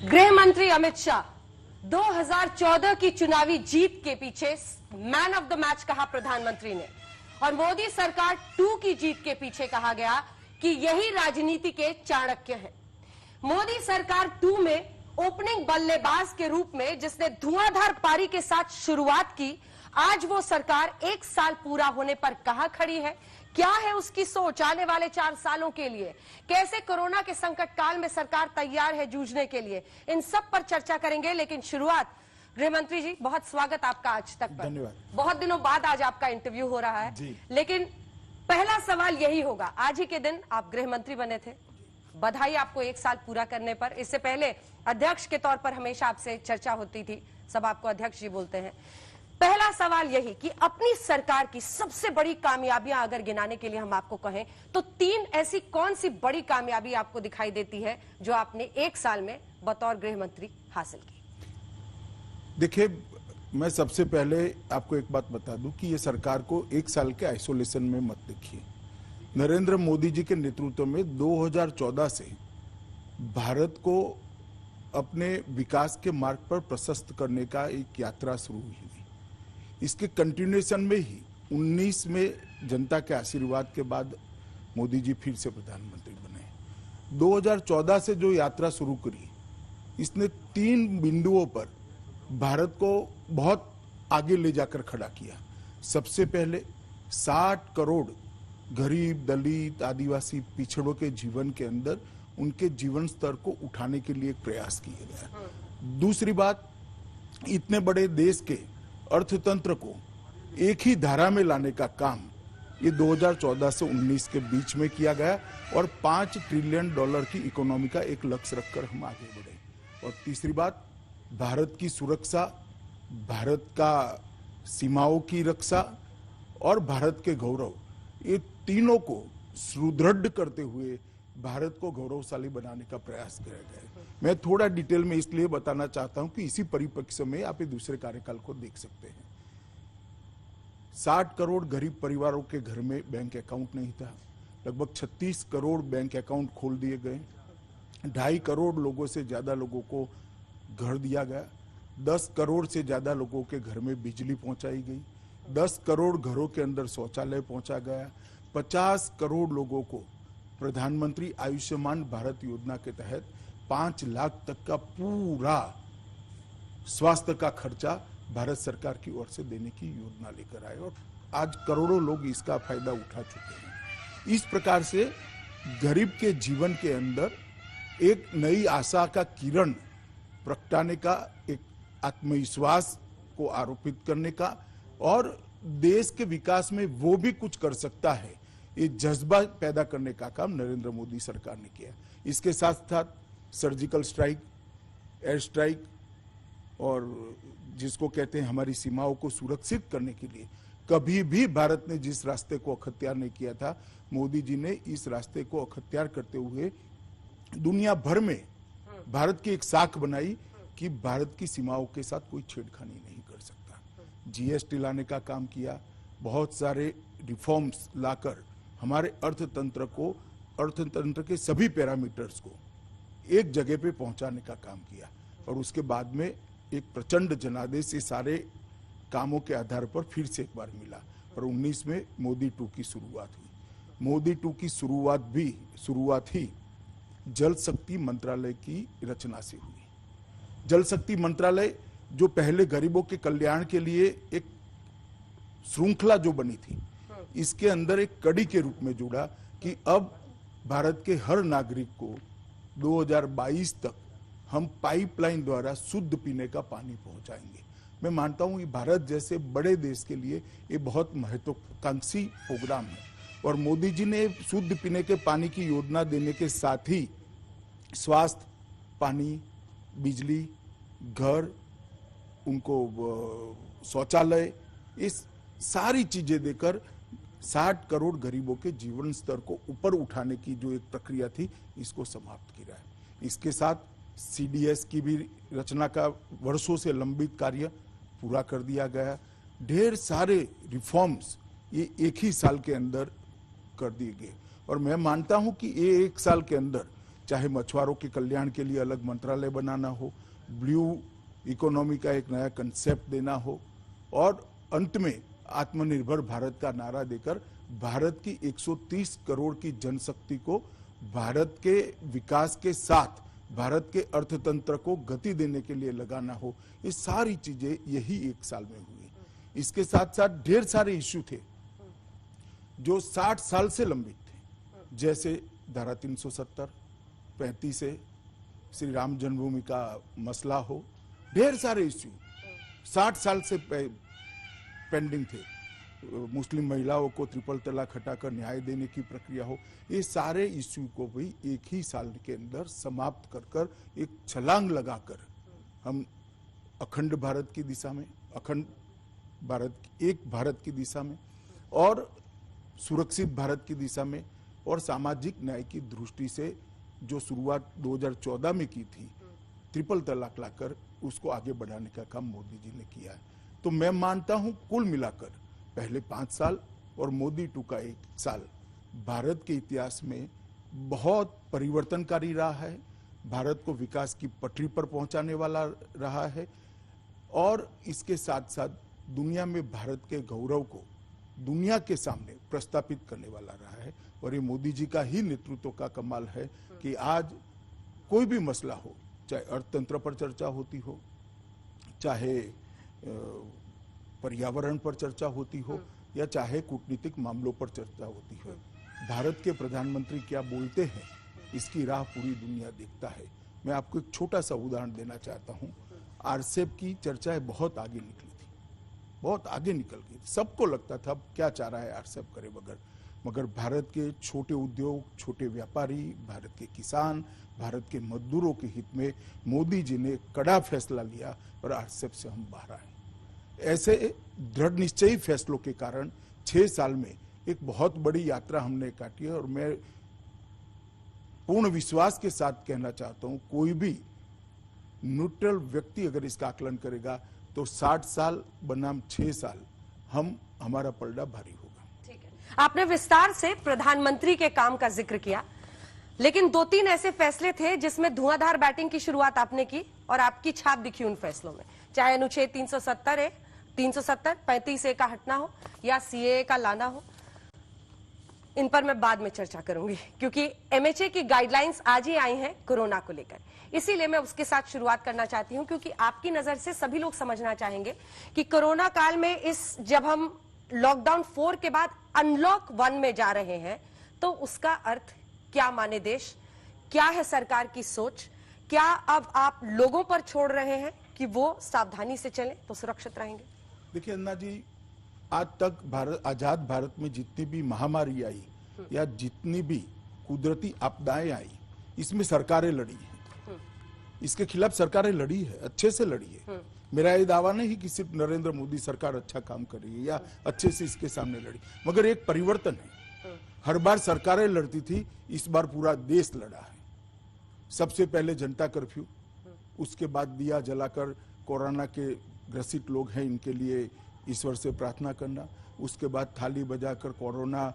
गृह मंत्री अमित शाह 2014 की चुनावी जीत के पीछे मैन ऑफ द मैच कहा प्रधानमंत्री ने, और मोदी सरकार 2 की जीत के पीछे कहा गया कि यही राजनीति के चाणक्य हैं। मोदी सरकार 2 में ओपनिंग बल्लेबाज के रूप में जिसने धुआंधार पारी के साथ शुरुआत की, आज वो सरकार 1 साल पूरा होने पर कहां खड़ी है, क्या है उसकी सोच आने वाले 4 सालों के लिए, कैसे कोरोना के संकट काल में सरकार तैयार है जूझने के लिए, इन सब पर चर्चा करेंगे। लेकिन शुरुआत, गृह मंत्री जी बहुत स्वागत आपका आज तक पर। धन्यवाद। बहुत दिनों बाद आज आपका इंटरव्यू हो रहा है, लेकिन पहला सवाल यही होगा, आज ही के दिन आप गृह मंत्री बने थे, बधाई आपको 1 साल पूरा करने पर। इससे पहले अध्यक्ष के तौर पर हमेशा आपसे चर्चा होती थी, सब आपको अध्यक्ष जी बोलते हैं। पहला सवाल यही कि अपनी सरकार की सबसे बड़ी कामयाबियां अगर गिनाने के लिए हम आपको कहें तो 3 ऐसी कौन सी बड़ी कामयाबी आपको दिखाई देती है जो आपने 1 साल में बतौर गृह मंत्री हासिल की? देखिए, मैं सबसे पहले आपको एक बात बता दूं कि ये सरकार को 1 साल के आइसोलेशन में मत देखिए। नरेंद्र मोदी जी के नेतृत्व में 2014 से भारत को अपने विकास के मार्ग पर प्रशस्त करने का एक यात्रा शुरू हुई। इसके कंटिन्यूएशन में ही 19 में जनता के आशीर्वाद के बाद मोदी जी फिर से प्रधानमंत्री बने। 2014 से जो यात्रा शुरू करी, इसने 3 बिंदुओं पर भारत को बहुत आगे ले जाकर खड़ा किया। सबसे पहले 60 करोड़ गरीब, दलित, आदिवासी पिछड़ों के जीवन के अंदर उनके जीवन स्तर को उठाने के लिए एक प्रयास किया गया। दूसरी बात, इतने बड़े देश के अर्थतंत्र को एक ही धारा में लाने का काम ये 2014 से 19 के बीच में किया गया, और $5 ट्रिलियन की इकोनॉमी का एक लक्ष्य रखकर हम आगे बढ़े। और तीसरी बात, भारत की सुरक्षा, भारत का सीमाओं की रक्षा और भारत के गौरव, ये तीनों को सुदृढ़ करते हुए भारत को गौरवशाली बनाने का प्रयास किया गया। मैं थोड़ा डिटेल में इसलिए बताना चाहता हूं कि इसी परिप्रेक्ष्य में आप दूसरे कार्यकाल को देख सकते हैं। 60 करोड़ गरीब परिवारों के घर में बैंक अकाउंट नहीं था, लगभग 36 करोड़ बैंक अकाउंट खोल दिए गए। 2.5 करोड़ लोगों से ज्यादा लोगों को घर दिया गया। 10 करोड़ से ज्यादा लोगों के घर में बिजली पहुंचाई गई। 10 करोड़ घरों के अंदर शौचालय पहुंचा गया। 50 करोड़ लोगों को प्रधानमंत्री आयुष्मान भारत योजना के तहत 5 लाख तक का पूरा स्वास्थ्य का खर्चा भारत सरकार की ओर से देने की योजना लेकर आए, और आज करोड़ों लोग इसका फायदा उठा चुके हैं। इस प्रकार से गरीब के जीवन के अंदर एक नई आशा का किरण प्रगटाने का, एक आत्मविश्वास को आरोपित करने का, और देश के विकास में वो भी कुछ कर सकता है, ये जज्बा पैदा करने का काम नरेंद्र मोदी सरकार ने किया। इसके साथ साथ सर्जिकल स्ट्राइक, एयर स्ट्राइक, और जिसको कहते हैं हमारी सीमाओं को सुरक्षित करने के लिए कभी भी भारत ने जिस रास्ते को अख्तियार नहीं किया था, मोदी जी ने इस रास्ते को अख्तियार करते हुए दुनिया भर में भारत की एक साख बनाई कि भारत की सीमाओं के साथ कोई छेड़खानी नहीं कर सकता। जीएसटी लाने का काम किया, बहुत सारे रिफॉर्म्स लाकर हमारे अर्थतंत्र के सभी पैरामीटर्स को एक जगह पे पहुंचाने का काम किया, और उसके बाद में एक प्रचंड जनादेश ये सारे कामों के आधार पर फिर से एक बार मिला, और 19 में मोदी 2 की शुरुआत हुई। मोदी 2 की शुरुआत ही जल शक्ति मंत्रालय की रचना से हुई। जल शक्ति मंत्रालय जो पहले गरीबों के कल्याण के लिए एक श्रृंखला जो बनी थी, इसके अंदर एक कड़ी के रूप में जुड़ा कि अब भारत के हर नागरिक को 2022 तक हम पाइपलाइन द्वारा शुद्ध पीने का पानी पहुंचाएंगे। मैं मानता हूं कि भारत जैसे बड़े देश के लिए ये बहुत महत्वाकांक्षी प्रोग्राम है, और मोदी जी ने शुद्ध पीने के पानी की योजना देने के साथ ही स्वास्थ्य, पानी, बिजली, घर, उनको शौचालय, इस सारी चीजें देकर 60 करोड़ गरीबों के जीवन स्तर को ऊपर उठाने की जो एक प्रक्रिया थी, इसको समाप्त किया है। इसके साथ सीडीएस की भी रचना का वर्षों से लंबित कार्य पूरा कर दिया गया। ढेर सारे रिफॉर्म्स ये 1 ही साल के अंदर कर दिए गए, और मैं मानता हूं कि ये 1 साल के अंदर चाहे मछुआरों के कल्याण के लिए अलग मंत्रालय बनाना हो, ब्लू इकोनॉमी का एक नया कंसेप्ट देना हो, और अंत में आत्मनिर्भर भारत का नारा देकर भारत की 130 करोड़ की जनशक्ति को भारत के विकास के साथ भारत के अर्थतंत्र को गति देने के लिए लगाना हो। ये सारी चीजें यही एक साल में हुई। इसके साथ साथ ढेर सारे इश्यू थे जो 60 साल से लंबित थे, जैसे धारा 370, 35 से श्री राम जन्मभूमि का मसला हो, ढेर सारे इश्यू 60 साल से पेंडिंग थे। मुस्लिम महिलाओं को ट्रिपल तलाक हटाकर न्याय देने की प्रक्रिया हो, ये सारे इश्यू को भी एक ही साल के अंदर समाप्त कर एक छलांग लगाकर हम अखंड भारत की दिशा में, अखंड भारत, एक भारत की दिशा में और सुरक्षित भारत की दिशा में और सामाजिक न्याय की दृष्टि से जो शुरुआत 2014 में की थी ट्रिपल तलाक लाकर, उसको आगे बढ़ाने का काम मोदी जी ने किया है। तो मैं मानता हूं कुल मिलाकर पहले 5 साल और मोदी 2 का 1 साल भारत के इतिहास में बहुत परिवर्तनकारी रहा है, भारत को विकास की पटरी पर पहुंचाने वाला रहा है और इसके साथ साथ दुनिया में भारत के गौरव को दुनिया के सामने प्रस्थापित करने वाला रहा है। और ये मोदी जी का ही नेतृत्व का कमाल है कि आज कोई भी मसला हो, चाहे अर्थतंत्र पर चर्चा होती हो, चाहे पर्यावरण पर चर्चा होती हो या चाहे कूटनीतिक मामलों पर चर्चा होती हो, भारत के प्रधानमंत्री क्या बोलते हैं इसकी राह पूरी दुनिया देखता है। मैं आपको एक छोटा सा उदाहरण देना चाहता हूं। आरसेप की चर्चाएं बहुत आगे निकली थी, बहुत आगे निकल गई। सबको लगता था क्या चाह रहा है आरसेप करे बगैर, मगर भारत के छोटे उद्योग, छोटे व्यापारी, भारत के किसान, भारत के मजदूरों के हित में मोदी जी ने कड़ा फैसला लिया और आरसेप से हम बाहर आए। ऐसे दृढ़ निश्चयी फैसलों के कारण 6 साल में एक बहुत बड़ी यात्रा हमने काटी है और मैं पूर्ण विश्वास के साथ कहना चाहता हूं, कोई भी न्यूट्रल व्यक्ति अगर इसका आकलन करेगा तो 60 साल बनाम 6 साल हमारा पलड़ा भारी होगा। ठीक है, आपने विस्तार से प्रधानमंत्री के काम का जिक्र किया, लेकिन 2-3 ऐसे फैसले थे जिसमें धुआंधार बैटिंग की शुरुआत आपने की और आपकी छाप दिखी उन फैसलों में, चाहे अनुच्छेद 370 है, 370, 35A का हटना हो या CAA का लाना हो। इन पर मैं बाद में चर्चा करूंगी क्योंकि MHA की गाइडलाइंस आज ही आई हैं कोरोना को लेकर, इसीलिए मैं उसके साथ शुरुआत करना चाहती हूं क्योंकि आपकी नजर से सभी लोग समझना चाहेंगे कि कोरोना काल में जब हम लॉकडाउन 4 के बाद अनलॉक 1 में जा रहे हैं तो उसका अर्थ क्या माने देश, क्या है सरकार की सोच, क्या अब आप लोगों पर छोड़ रहे हैं कि वो सावधानी से चलें तो सुरक्षित रहेंगे? देखिए अन्ना जी, आज तक आजाद भारत में जितनी भी महामारी आई या जितनी भी कुदरती आपदाएं आई, इसमें सरकारें लड़ी हैं, इसके खिलाफ सरकारें लड़ी है, अच्छे से लड़ी है। मेरा ये दावा नहीं कि सिर्फ नरेंद्र मोदी सरकार अच्छा काम कर रही है या अच्छे से इसके सामने लड़ी, मगर एक परिवर्तन है। हर बार सरकारें लड़ती थी, इस बार पूरा देश लड़ा है। सबसे पहले जनता कर्फ्यू, उसके बाद दिया जलाकर कोरोना के ग्रसित लोग हैं इनके लिए ईश्वर से प्रार्थना करना, उसके बाद थाली बजाकर कोरोना,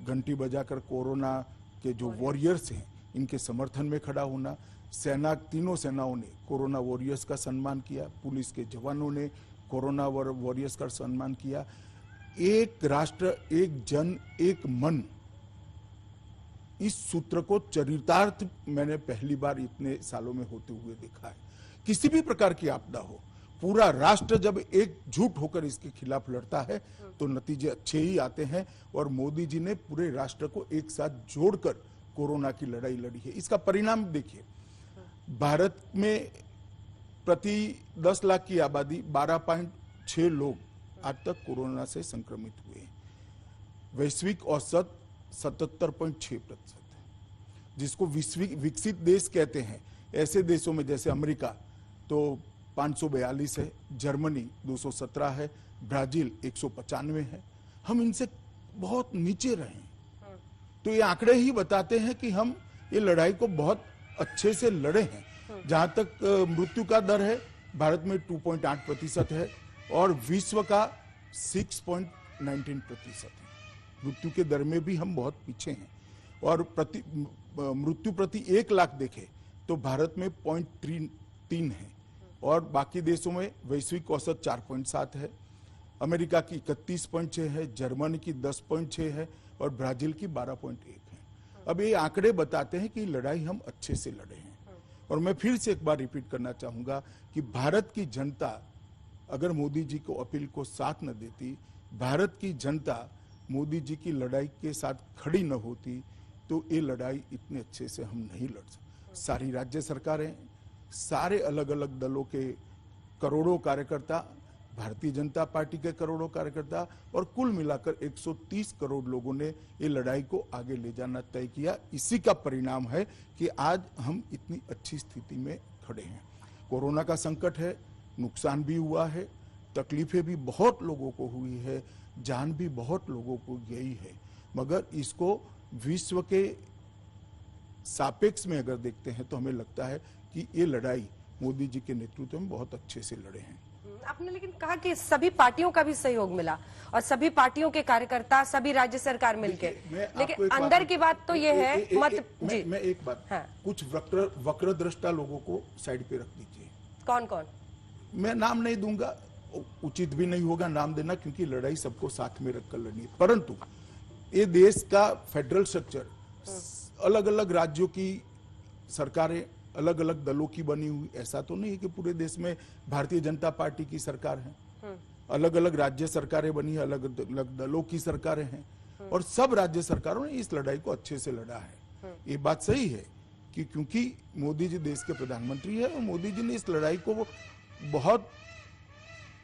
घंटी बजाकर कोरोना के जो वॉरियर्स हैं इनके समर्थन में खड़ा होना। सेना, तीनों सेनाओं ने कोरोना वॉरियर्स का सम्मान किया, पुलिस के जवानों ने कोरोना वॉरियर्स का सम्मान किया। एक राष्ट्र, एक जन, एक मन, इस सूत्र को चरितार्थ मैंने पहली बार इतने सालों में होते हुए देखा है। किसी भी प्रकार की आपदा हो, पूरा राष्ट्र जब एकजुट होकर इसके खिलाफ लड़ता है तो नतीजे अच्छे ही आते हैं और मोदी जी ने पूरे राष्ट्र को एक साथ जोड़कर कोरोना की लड़ाई लड़ी है। इसका परिणाम देखिए, भारत में प्रति 10 लाख की आबादी 12.6 लोग आज तक कोरोना से संक्रमित हुए हैं। वैश्विक औसत 77.6% है, जिसको विकसित देश कहते हैं। ऐसे देशों में जैसे अमेरिका तो 542 है, जर्मनी 217 है, ब्राजील 195 है। हम इनसे बहुत नीचे रहे। तो ये आंकड़े ही बताते हैं कि हम ये लड़ाई को बहुत अच्छे से लड़े हैं। जहां तक मृत्यु का दर है, भारत में 2.8% है और विश्व का 6.19% है। मृत्यु के दर में भी हम बहुत पीछे हैं और मृत्यु प्रति 1 लाख देखे तो भारत में 0.3 है और बाकी देशों में वैश्विक औसत 4.7 है। अमेरिका की 31.6 है, जर्मनी की 10.6 है और ब्राजील की 12.1 है। अब ये आंकड़े बताते हैं कि लड़ाई हम अच्छे से लड़े हैं। और मैं फिर से एक बार रिपीट करना चाहूंगा कि भारत की जनता अगर मोदी जी को अपील को साथ न देती, भारत की जनता मोदी जी की लड़ाई के साथ खड़ी न होती तो ये लड़ाई इतने अच्छे से हम नहीं लड़ सकते। सारी राज्य सरकारें, सारे अलग अलग दलों के करोड़ों कार्यकर्ता, भारतीय जनता पार्टी के करोड़ों कार्यकर्ता और कुल मिलाकर 130 करोड़ लोगों ने ये लड़ाई को आगे ले जाना तय किया। इसी का परिणाम है कि आज हम इतनी अच्छी स्थिति में खड़े हैं। कोरोना का संकट है, नुकसान भी हुआ है, तकलीफें भी बहुत लोगों को हुई है, जान भी बहुत लोगों को गई है, मगर इसको विश्व के सापेक्ष में अगर देखते हैं तो हमें लगता है कि ये लड़ाई मोदी जी के नेतृत्व में बहुत अच्छे से लड़े हैं। आपने लेकिन कहा कि सभी पार्टियों का भी सहयोग मिला और सभी पार्टियों के कार्यकर्ता, सभी राज्य सरकार मिलके, लेकिन अंदर की बात तो ये है मैं एक बात, हाँ। कुछ वक्रदृष्टा लोगों को साइड पे रख दीजिए। कौन कौन? मैं नाम नहीं दूंगा, उचित भी नहीं होगा नाम देना, क्योंकि लड़ाई सबको साथ में रखकर लड़नी है। परंतु ये देश का फेडरल स्ट्रक्चर, अलग अलग राज्यों की सरकारें अलग अलग दलों की बनी हुई, ऐसा तो नहीं है कि पूरे देश में भारतीय जनता पार्टी की सरकार है। अलग अलग राज्य सरकारें बनी है, अलग अलग दलों की सरकारें हैं और सब राज्य सरकारों ने इस लड़ाई को अच्छे से लड़ा है। ये बात सही है कि क्योंकि मोदी जी देश के प्रधानमंत्री है और मोदी जी ने इस लड़ाई को बहुत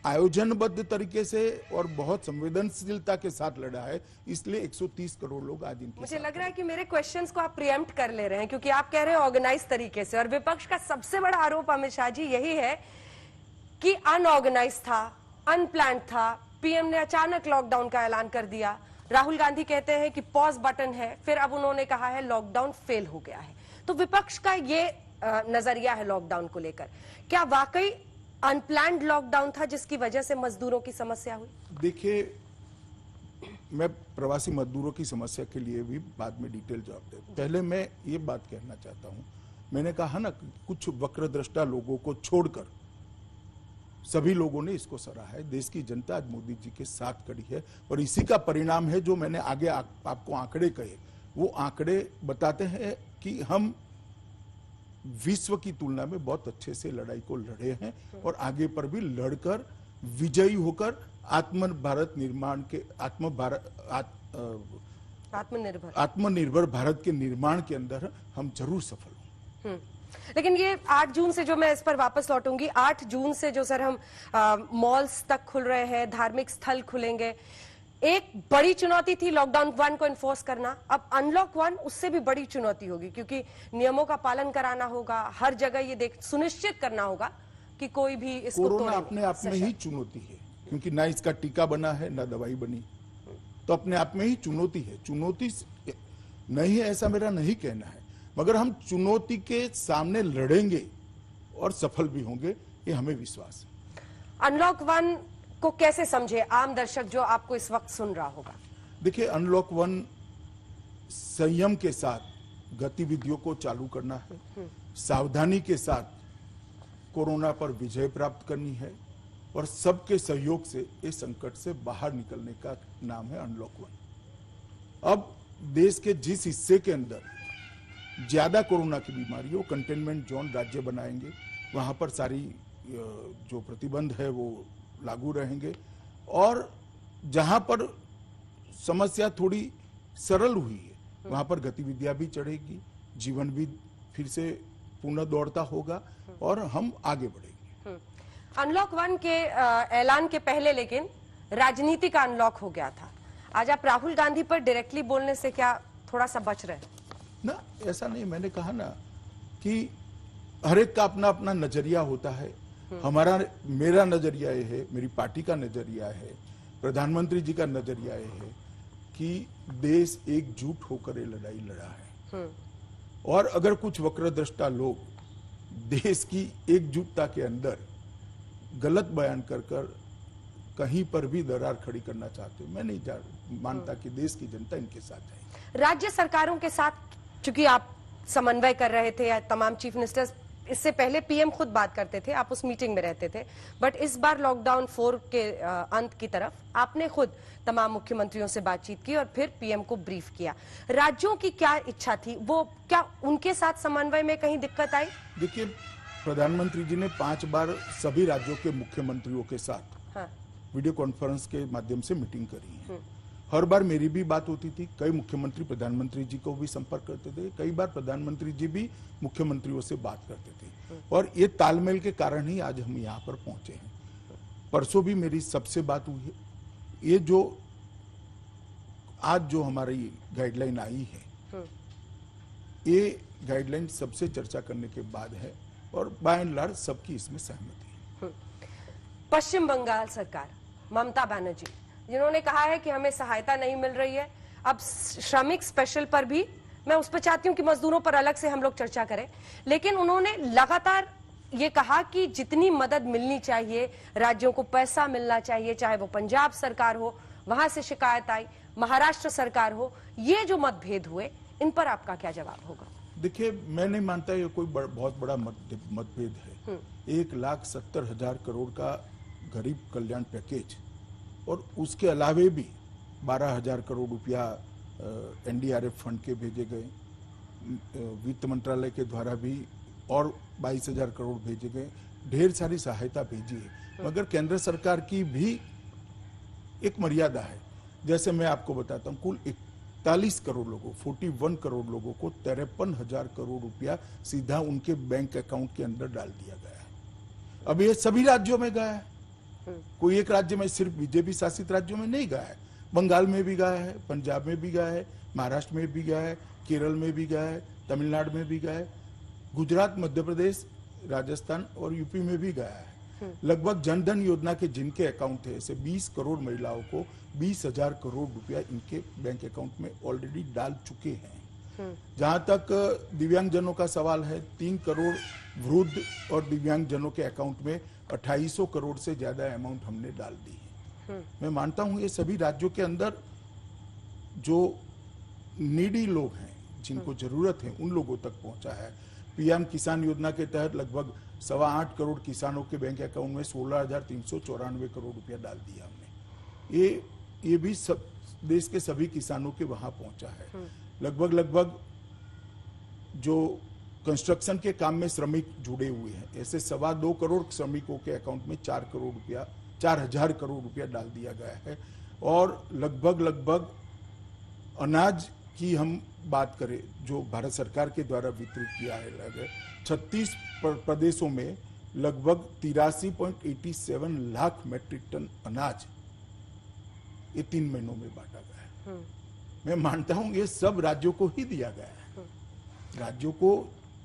आयोजनबद्ध तरीके से और बहुत संवेदनशीलता के साथ लड़ा है, इसलिए 130 करोड़ लोग आज इनके मुझे लग रहा है कि मेरे क्वेश्चंस को आप प्रीएम्प्ट कर ले रहे हैं, क्योंकि आप कह रहे हैं ऑर्गेनाइज तरीके से, और विपक्ष का सबसे बड़ा आरोप अमित शाह जी यही है कि अनऑर्गेनाइज था, अनप्लान्ड था, पीएम ने अचानक लॉकडाउन का ऐलान कर दिया। राहुल गांधी कहते हैं कि पॉज बटन है, फिर अब उन्होंने कहा है लॉकडाउन फेल हो गया है। तो विपक्ष का ये नजरिया है लॉकडाउन को लेकर। क्या वाकई अनप्लान्ड लॉकडाउन था जिसकी वजह से मजदूरों की समस्या हुई? देखिए, मैं प्रवासी मजदूरों की समस्या के लिए भी बाद में डिटेल जवाब दे। पहले मैं ये बात कहना चाहता हूं, मैंने कहा ना कुछ वक्रदृष्टा लोगों को छोड़कर सभी लोगों ने इसको सराहा है। देश की जनता आज मोदी जी के साथ खड़ी है और इसी का परिणाम है जो मैंने आगे आपको आंकड़े कहे। वो आंकड़े बताते हैं कि हम विश्व की तुलना में बहुत अच्छे से लड़ाई को लड़े हैं और आगे पर भी लड़कर विजयी होकर आत्मनिर्भर भारत के निर्माण के अंदर हम जरूर सफल हों। लेकिन ये 8 जून से, जो मैं इस पर वापस लौटूंगी, 8 जून से जो सर हम मॉल्स तक खुल रहे हैं, धार्मिक स्थल खुलेंगे, एक बड़ी चुनौती थी लॉकडाउन 1 को इन्फोर्स करना। अब अनलॉक 1 उससे भी बड़ी चुनौती होगी, क्योंकि नियमों का पालन कराना होगा, हर जगह ये सुनिश्चित करना होगा कि कोई भी इसको कोरोना अपने आप में ही चुनौती है, क्योंकि ना इसका टीका बना है ना दवाई बनी, तो अपने आप में ही चुनौती है। चुनौती नहीं है ऐसा मेरा नहीं कहना है, मगर हम चुनौती के सामने लड़ेंगे और सफल भी होंगे, ये हमें विश्वास है। अनलॉक 1 को कैसे समझे आम दर्शक जो आपको इस वक्त सुन रहा होगा? देखिए, अनलॉक 1 संयम के साथ गतिविधियों को चालू करना है, सावधानी के साथ कोरोना पर विजय प्राप्त करनी है और सबके सहयोग से इस संकट से बाहर निकलने का नाम है अनलॉक 1। अब देश के जिस हिस्से के अंदर ज्यादा कोरोना की बीमारी हो, कंटेनमेंट जोन राज्य बनाएंगे, वहां पर सारी जो प्रतिबंध है वो लागू रहेंगे और जहां पर समस्या थोड़ी सरल हुई है वहां पर गतिविधियां भी चढ़ेगी, जीवन भी फिर से पुनः दौड़ता होगा और हम आगे बढ़ेंगे। अनलॉक 1 के ऐलान के पहले लेकिन राजनीति का अनलॉक हो गया था। आज आप राहुल गांधी पर डायरेक्टली बोलने से क्या थोड़ा सा बच रहे हैं? ना, ऐसा नहीं। मैंने कहा ना कि हर एक का अपना अपना नजरिया होता है। मेरा नजरिया ये है, मेरी पार्टी का नजरिया है, प्रधानमंत्री जी का नजरिया ये है कि देश एकजुट होकर ये लड़ाई लड़ा है और अगर कुछ वक्रदृष्टा लोग देश की एकजुटता के अंदर गलत बयान कर कहीं पर भी दरार खड़ी करना चाहते। मैं नहीं मानता कि देश की जनता इनके साथ है। राज्य सरकारों के साथ चूंकि आप समन्वय कर रहे थे, तमाम चीफ मिनिस्टर्स, इससे पहले पीएम खुद बात करते थे, आप उस मीटिंग में रहते थे, बट इस बार लॉकडाउन 4 के अंत की तरफ आपने खुद तमाम मुख्यमंत्रियों से बातचीत की और फिर पीएम को ब्रीफ किया। राज्यों की क्या इच्छा थी, वो क्या उनके साथ समन्वय में कहीं दिक्कत आई? देखिए, प्रधानमंत्री जी ने 5 बार सभी राज्यों के मुख्यमंत्रियों के साथ वीडियो कॉन्फ्रेंस के माध्यम से मीटिंग करी है। हर बार मेरी भी बात होती थी, कई मुख्यमंत्री प्रधानमंत्री जी को भी संपर्क करते थे, कई बार प्रधानमंत्री जी भी मुख्यमंत्रियों से बात करते थे, और ये तालमेल के कारण ही आज हम यहाँ पर पहुंचे हैं। परसों भी मेरी सबसे बात हुई है। ये जो आज जो हमारी गाइडलाइन आई है, ये गाइडलाइन सबसे चर्चा करने के बाद है और बाय एंड लार्ज सबकी इसमें सहमति है। पश्चिम बंगाल सरकार, ममता बनर्जी, जिन्होंने कहा है कि हमें सहायता नहीं मिल रही है, अब श्रमिक स्पेशल पर भी मैं उस पर चाहती हूं कि मजदूरों पर अलग से हम लोग चर्चा करें, लेकिन उन्होंने लगातार ये कहा कि जितनी मदद मिलनी चाहिए, राज्यों को पैसा मिलना चाहिए, चाहे वो पंजाब सरकार हो, वहां से शिकायत आई, महाराष्ट्र सरकार हो, ये जो मतभेद हुए, इन पर आपका क्या जवाब होगा? देखिए, मैं नहीं मानता ये कोई बहुत बड़ा मतभेद है। 1,70,000 करोड़ का गरीब कल्याण पैकेज और उसके अलावे भी 12,000 करोड़ रुपया एनडीआरएफ फंड के भेजे गए, वित्त मंत्रालय के द्वारा भी और 22,000 करोड़ भेजे गए, ढेर सारी सहायता भेजी है। मगर केंद्र सरकार की भी एक मर्यादा है। जैसे मैं आपको बताता हूँ, कुल 41 करोड़ लोगों, 41 करोड़ लोगों को 53,000 करोड़ रुपया सीधा उनके बैंक अकाउंट के अंदर डाल दिया गया है। अब ये सभी राज्यों में गया है, कोई एक राज्य में, सिर्फ बीजेपी शासित राज्यों में नहीं गया है। बंगाल में भी गया है, पंजाब में भी गया है, महाराष्ट्र में भी गया है, केरल में भी गया है, तमिलनाडु में भी गया है, गुजरात, मध्य प्रदेश, राजस्थान और यूपी में भी गया है। लगभग जनधन योजना के जिनके अकाउंट है, ऐसे 20 करोड़ महिलाओं को 20,000 करोड़ रुपया इनके बैंक अकाउंट में ऑलरेडी डाल चुके हैं। जहां तक दिव्यांगजनों का सवाल है, 3 करोड़ वृद्ध और दिव्यांगजनों के अकाउंट में 2800 करोड़ से ज्यादा अमाउंट हमने डाल दी है। मैं मानता हूं ये सभी राज्यों के अंदर जो नीडी लोग हैं, जिनको जरूरत है, उन लोगों तक पहुंचा है। पीएम किसान योजना के तहत लगभग 8.25 करोड़ किसानों के बैंक अकाउंट में 16,394 करोड़ रुपया डाल दिया हमने। ये भी सब देश के सभी किसानों के वहां पहुंचा है। लगभग जो कंस्ट्रक्शन के काम में श्रमिक जुड़े हुए हैं, ऐसे 2.25 करोड़ श्रमिकों के अकाउंट में 4,000 करोड़ रुपया डाल दिया गया है। और लगभग अनाज की हम बात करें, जो भारत सरकार के द्वारा वितरित किया है, 36 प्रदेशों में लगभग 83.87 लाख मैट्रिक टन अनाज ये 3 महीनों में बांटा गया है। मैं मानता हूं ये सब राज्यों को ही दिया गया है। राज्यों को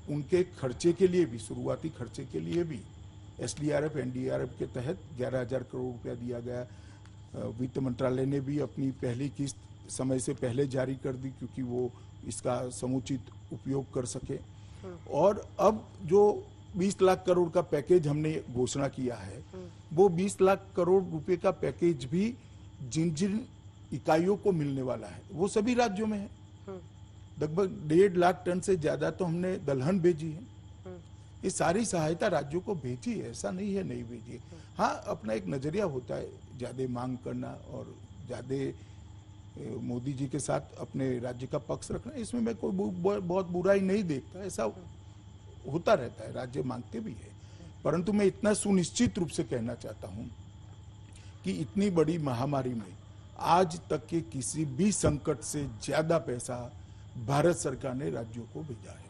उनके खर्चे के लिए भी, शुरुआती खर्चे के लिए भी एसडीआरएफ, एनडीआरएफ के तहत 11,000 करोड़ रुपया दिया गया। वित्त मंत्रालय ने भी अपनी पहली किस्त समय से पहले जारी कर दी, क्योंकि वो इसका समुचित उपयोग कर सके। और अब जो 20 लाख करोड़ का पैकेज हमने घोषणा किया है, वो 20 लाख करोड़ रुपए का पैकेज भी जिन जिन इकाइयों को मिलने वाला है, वो सभी राज्यों में है। लगभग 1.5 लाख टन से ज्यादा तो हमने दलहन भेजी है। ये सारी सहायता राज्यों को भेजी है, ऐसा नहीं है नहीं भेजी है। हाँ, अपना एक नजरिया होता है, ज्यादा मांग करना और ज्यादा मोदी जी के साथ अपने राज्य का पक्ष रखना, इसमें मैं कोई बहुत बुराई नहीं देखता। ऐसा होता रहता है, राज्य मांगते भी है। परंतु मैं इतना सुनिश्चित रूप से कहना चाहता हूं कि इतनी बड़ी महामारी में आज तक के किसी भी संकट से ज्यादा पैसा भारत सरकार ने राज्यों को भेजा है।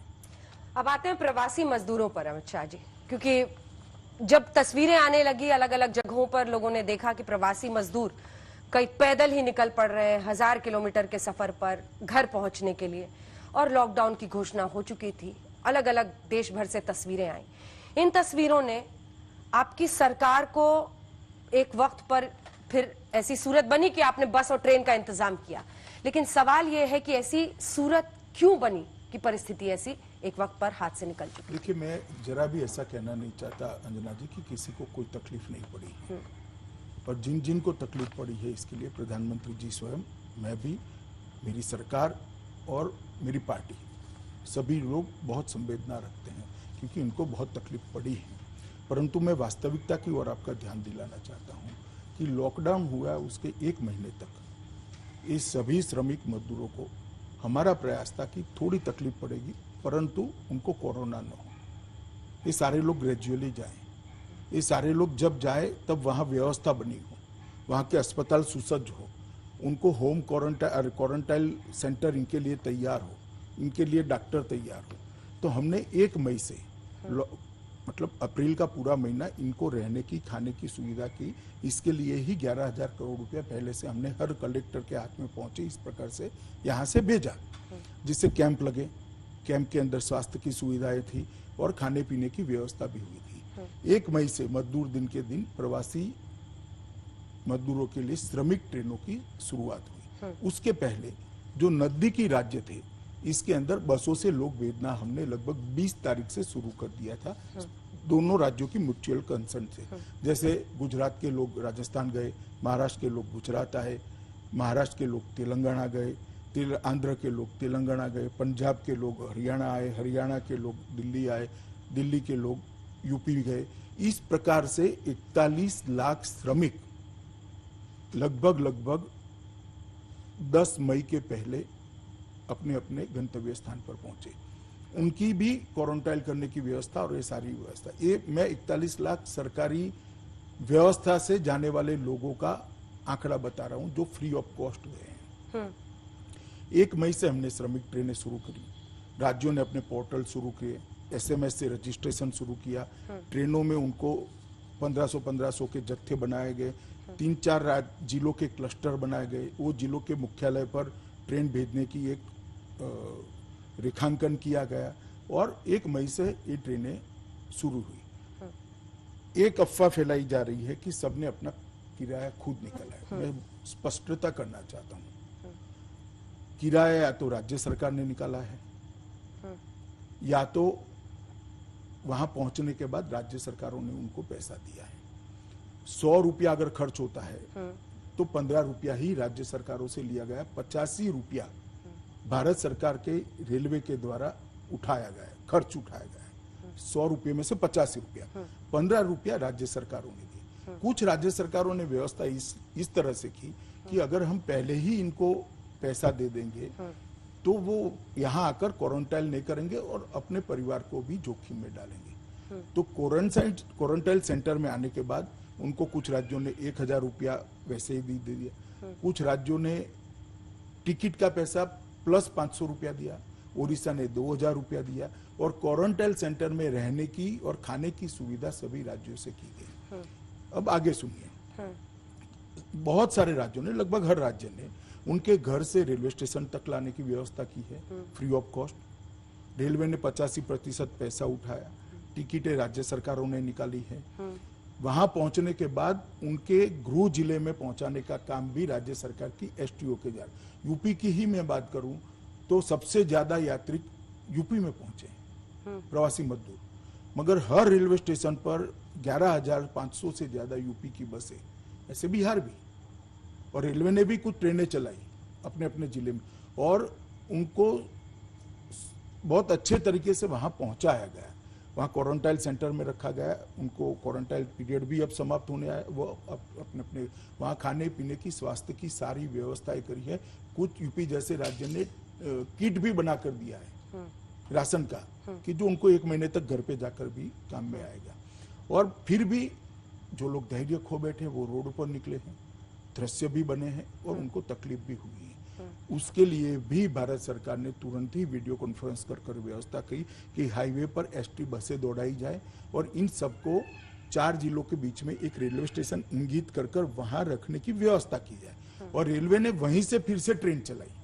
अब आते हैं प्रवासी मजदूरों पर, अमित शाह जी, क्योंकि जब तस्वीरें आने लगी अलग अलग जगहों पर, लोगों ने देखा कि प्रवासी मजदूर कई पैदल ही निकल पड़ रहे हैं 1000 किलोमीटर के सफर पर घर पहुंचने के लिए, और लॉकडाउन की घोषणा हो चुकी थी। अलग अलग देश भर से तस्वीरें आई। इन तस्वीरों ने आपकी सरकार को एक वक्त पर फिर ऐसी सूरत बनी कि आपने बस और ट्रेन का इंतजाम किया, लेकिन सवाल यह है कि ऐसी सूरत क्यों बनी कि परिस्थिति ऐसी एक वक्त पर हाथ से निकल चुकी? देखिए, मैं जरा भी ऐसा कहना नहीं चाहता अंजना जी कि किसी को कोई तकलीफ नहीं पड़ी। और जिन जिन को तकलीफ पड़ी है इसके लिए प्रधानमंत्री जी स्वयं, मैं भी, मेरी सरकार और मेरी पार्टी, सभी लोग बहुत संवेदना रखते हैं क्योंकि इनको बहुत तकलीफ पड़ी है। परंतु मैं वास्तविकता की ओर आपका ध्यान दिलाना चाहता हूँ कि लॉकडाउन हुआ उसके 1 महीने तक इस सभी श्रमिक मजदूरों को हमारा प्रयास था कि थोड़ी तकलीफ पड़ेगी परंतु उनको कोरोना न हो। ये सारे लोग ग्रेजुअली जाएं, ये सारे लोग जब जाए तब वहाँ व्यवस्था बनी हो, वहाँ के अस्पताल सुसज्ज हो, उनको होम क्वारंटाइन सेंटर इनके लिए तैयार हो, इनके लिए डॉक्टर तैयार हो। तो हमने 1 मई से मतलब अप्रैल का पूरा महीना इनको रहने की, खाने की सुविधा की। इसके लिए ही 11,000 करोड़ रुपया पहले से हमने हर कलेक्टर के हाथ में पहुंचे इस प्रकार से यहाँ से भेजा, जिससे कैंप लगे, कैंप के अंदर स्वास्थ्य की सुविधाएं थी और खाने पीने की व्यवस्था भी हुई थी। 1 मई से मजदूर दिन के दिन प्रवासी मजदूरों के लिए श्रमिक ट्रेनों की शुरुआत हुई। उसके पहले जो नजदीकी राज्य थे इसके अंदर बसों से लोग भेजना हमने लगभग 20 तारीख से शुरू कर दिया था, दोनों राज्यों की म्यूचुअल कंसर्न से। जैसे गुजरात के लोग राजस्थान गए, महाराष्ट्र के लोग गुजरात आए, महाराष्ट्र के लोग तेलंगाना गए, आंध्र के लोग तेलंगाना गए, पंजाब के लोग हरियाणा आए, हरियाणा के लोग दिल्ली आए, दिल्ली के लोग यूपी गए। इस प्रकार से 41 लाख श्रमिक लगभग 10 मई के पहले अपने अपने गंतव्य स्थान पर पहुंचे। उनकी भी क्वारंटाइन करने की व्यवस्था और ये सारी व्यवस्था, ये मैं 41 लाख सरकारी व्यवस्था से जाने वाले लोगों का आंकड़ा बता रहा हूं जो फ्री ऑफ कॉस्ट गए हैं। 1 मई से हमने श्रमिक ट्रेनें शुरू करी, राज्यों ने अपने पोर्टल शुरू किए, SMS से रजिस्ट्रेशन शुरू किया, ट्रेनों में उनको 1500 के जत्थे बनाए गए, 3-4 जिलों के क्लस्टर बनाए गए, वो जिलों के मुख्यालय पर ट्रेन भेजने की एक रेखांकन किया गया और 1 मई से ये ट्रेनें शुरू हुई। एक अफवाह फैलाई जा रही है कि सबने अपना किराया खुद निकाला है। मैं स्पष्टता करना चाहता हूँ, किराया या तो राज्य सरकार ने निकाला है या तो वहां पहुंचने के बाद राज्य सरकारों ने उनको पैसा दिया है। 100 रुपया अगर खर्च होता है तो 15 रुपया ही राज्य सरकारों से लिया गया, 85 रुपया भारत सरकार के रेलवे के द्वारा उठाया गया, खर्च उठाया गया। 100 रुपये में से 85 रुपया, 15 रुपया राज्य सरकारों ने दी। कुछ राज्य सरकारों ने व्यवस्था इस तरह से की कि अगर हम पहले ही इनको पैसा दे देंगे तो वो यहाँ आकर क्वारंटाइन नहीं करेंगे और अपने परिवार को भी जोखिम में डालेंगे। तो क्वारंटाइन सेंटर में आने के बाद उनको कुछ राज्यों ने 1,000 रुपया वैसे ही दे दिया, कुछ राज्यों ने टिकट का पैसा प्लस 500 रुपया दिया, ओडिशा ने 2,000 रुपया दिया और क्वारंटाइन सेंटर में रहने की और खाने की सुविधा सभी राज्यों से की गई। अब आगे सुनिए, बहुत सारे राज्यों ने, लगभग हर राज्य ने उनके घर से रेलवे स्टेशन तक लाने की व्यवस्था की है फ्री ऑफ कॉस्ट। रेलवे ने 85% पैसा उठाया, टिकटें राज्य सरकारों ने निकाली है। वहां पहुंचने के बाद उनके गृह जिले में पहुंचाने का काम भी राज्य सरकार की STO के जा रहा। यूपी की ही मैं बात करूं तो सबसे ज्यादा यात्री यूपी में पहुंचे प्रवासी मजदूर, मगर हर रेलवे स्टेशन पर 11,500 से ज्यादा यूपी की बसें, ऐसे बिहार भी, और रेलवे ने भी कुछ ट्रेनें चलाई अपने अपने जिले में और उनको बहुत अच्छे तरीके से वहां पहुंचाया गया। वहाँ क्वारंटाइन सेंटर में रखा गया, उनको क्वारंटाइन पीरियड भी अब समाप्त होने आया, वो अपने अपने वहाँ खाने पीने की, स्वास्थ्य की सारी व्यवस्थाएं करी है। कुछ यूपी जैसे राज्य ने किट भी बना कर दिया है राशन का कि जो उनको 1 महीने तक घर पे जाकर भी काम में आएगा। और फिर भी जो लोग धैर्य खो बैठे वो रोड पर निकले हैं, दृश्य भी बने हैं और उनको तकलीफ भी हुई है। उसके लिए भी भारत सरकार ने तुरंत ही वीडियो कॉन्फ्रेंस कर व्यवस्था की कि हाईवे पर ST बसें दौड़ाई जाए और इन सबको 4 जिलों के बीच में एक रेलवे स्टेशन इंगित कर वहां रखने की व्यवस्था की जाए और रेलवे ने वहीं से फिर से ट्रेन चलाई।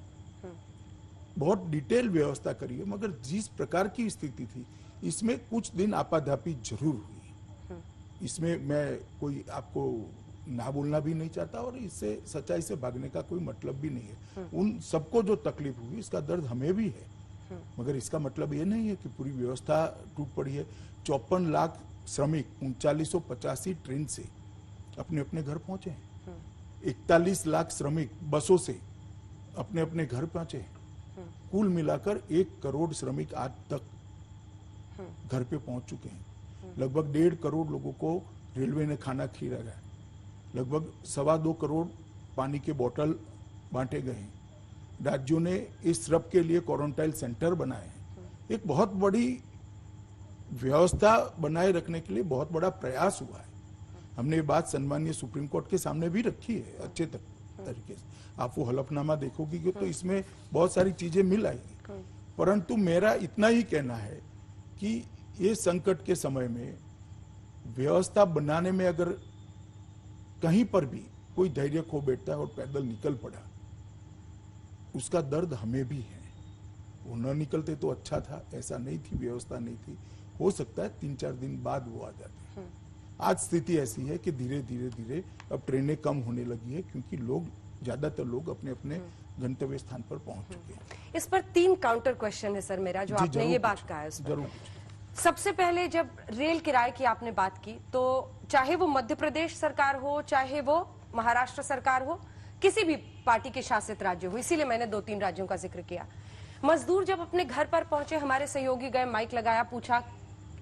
बहुत डिटेल व्यवस्था करी है, मगर जिस प्रकार की स्थिति थी इसमें कुछ दिन आपाधापी जरूर हुई। इसमें मैं कोई आपको ना बोलना भी नहीं चाहता और इससे सच्चाई से भागने का कोई मतलब भी नहीं है। उन सबको जो तकलीफ हुई इसका दर्द हमें भी है, मगर इसका मतलब ये नहीं है कि पूरी व्यवस्था टूट पड़ी है। 54 लाख श्रमिक 3985 ट्रेन से अपने अपने घर पहुंचे हैं। 41 लाख श्रमिक बसों से अपने अपने घर पहुंचे हैं। कुल मिलाकर 1 करोड़ श्रमिक आज तक घर पे पहुंच चुके हैं। लगभग 1.5 करोड़ लोगों को रेलवे ने खाना खिलाया है। लगभग 2.25 करोड़ पानी के बोतल बांटे गए हैं। राज्यों ने इस सब के लिए क्वारंटाइन सेंटर बनाए हैं। एक बहुत बड़ी व्यवस्था बनाए रखने के लिए बहुत बड़ा प्रयास हुआ है। हमने ये बात सम्मानीय सुप्रीम कोर्ट के सामने भी रखी है अच्छे तरीके से। आप वो हलफनामा देखोगी तो इसमें बहुत सारी चीजें मिल आएगी। परंतु मेरा इतना ही कहना है कि ये संकट के समय में व्यवस्था बनाने में अगर कहीं पर भी कोई धैर्य खो बैठता है और पैदल निकल पड़ा, उसका दर्द हमें भी है। वो न निकलते तो अच्छा था, ऐसा नहीं थी, व्यवस्था नहीं थी। हो सकता है 3-4 दिन बाद वो आ जाते। आज स्थिति ऐसी है कि धीरे धीरे अब ट्रेनें कम होने लगी है, क्योंकि ज्यादातर लोग अपने अपने गंतव्य स्थान पर पहुंच चुके हैं। इस पर 3 काउंटर क्वेश्चन है सर मेरा, जो आपने ये बात कहा है उस पर। जरूर। सबसे पहले जब रेल किराए की आपने बात की, तो चाहे वो मध्य प्रदेश सरकार हो, चाहे वो महाराष्ट्र सरकार हो, किसी भी पार्टी के शासित राज्य हो, इसीलिए मैंने 2-3 राज्यों का जिक्र किया। मजदूर जब अपने घर पर पहुंचे, हमारे सहयोगी गए, माइक लगाया, पूछा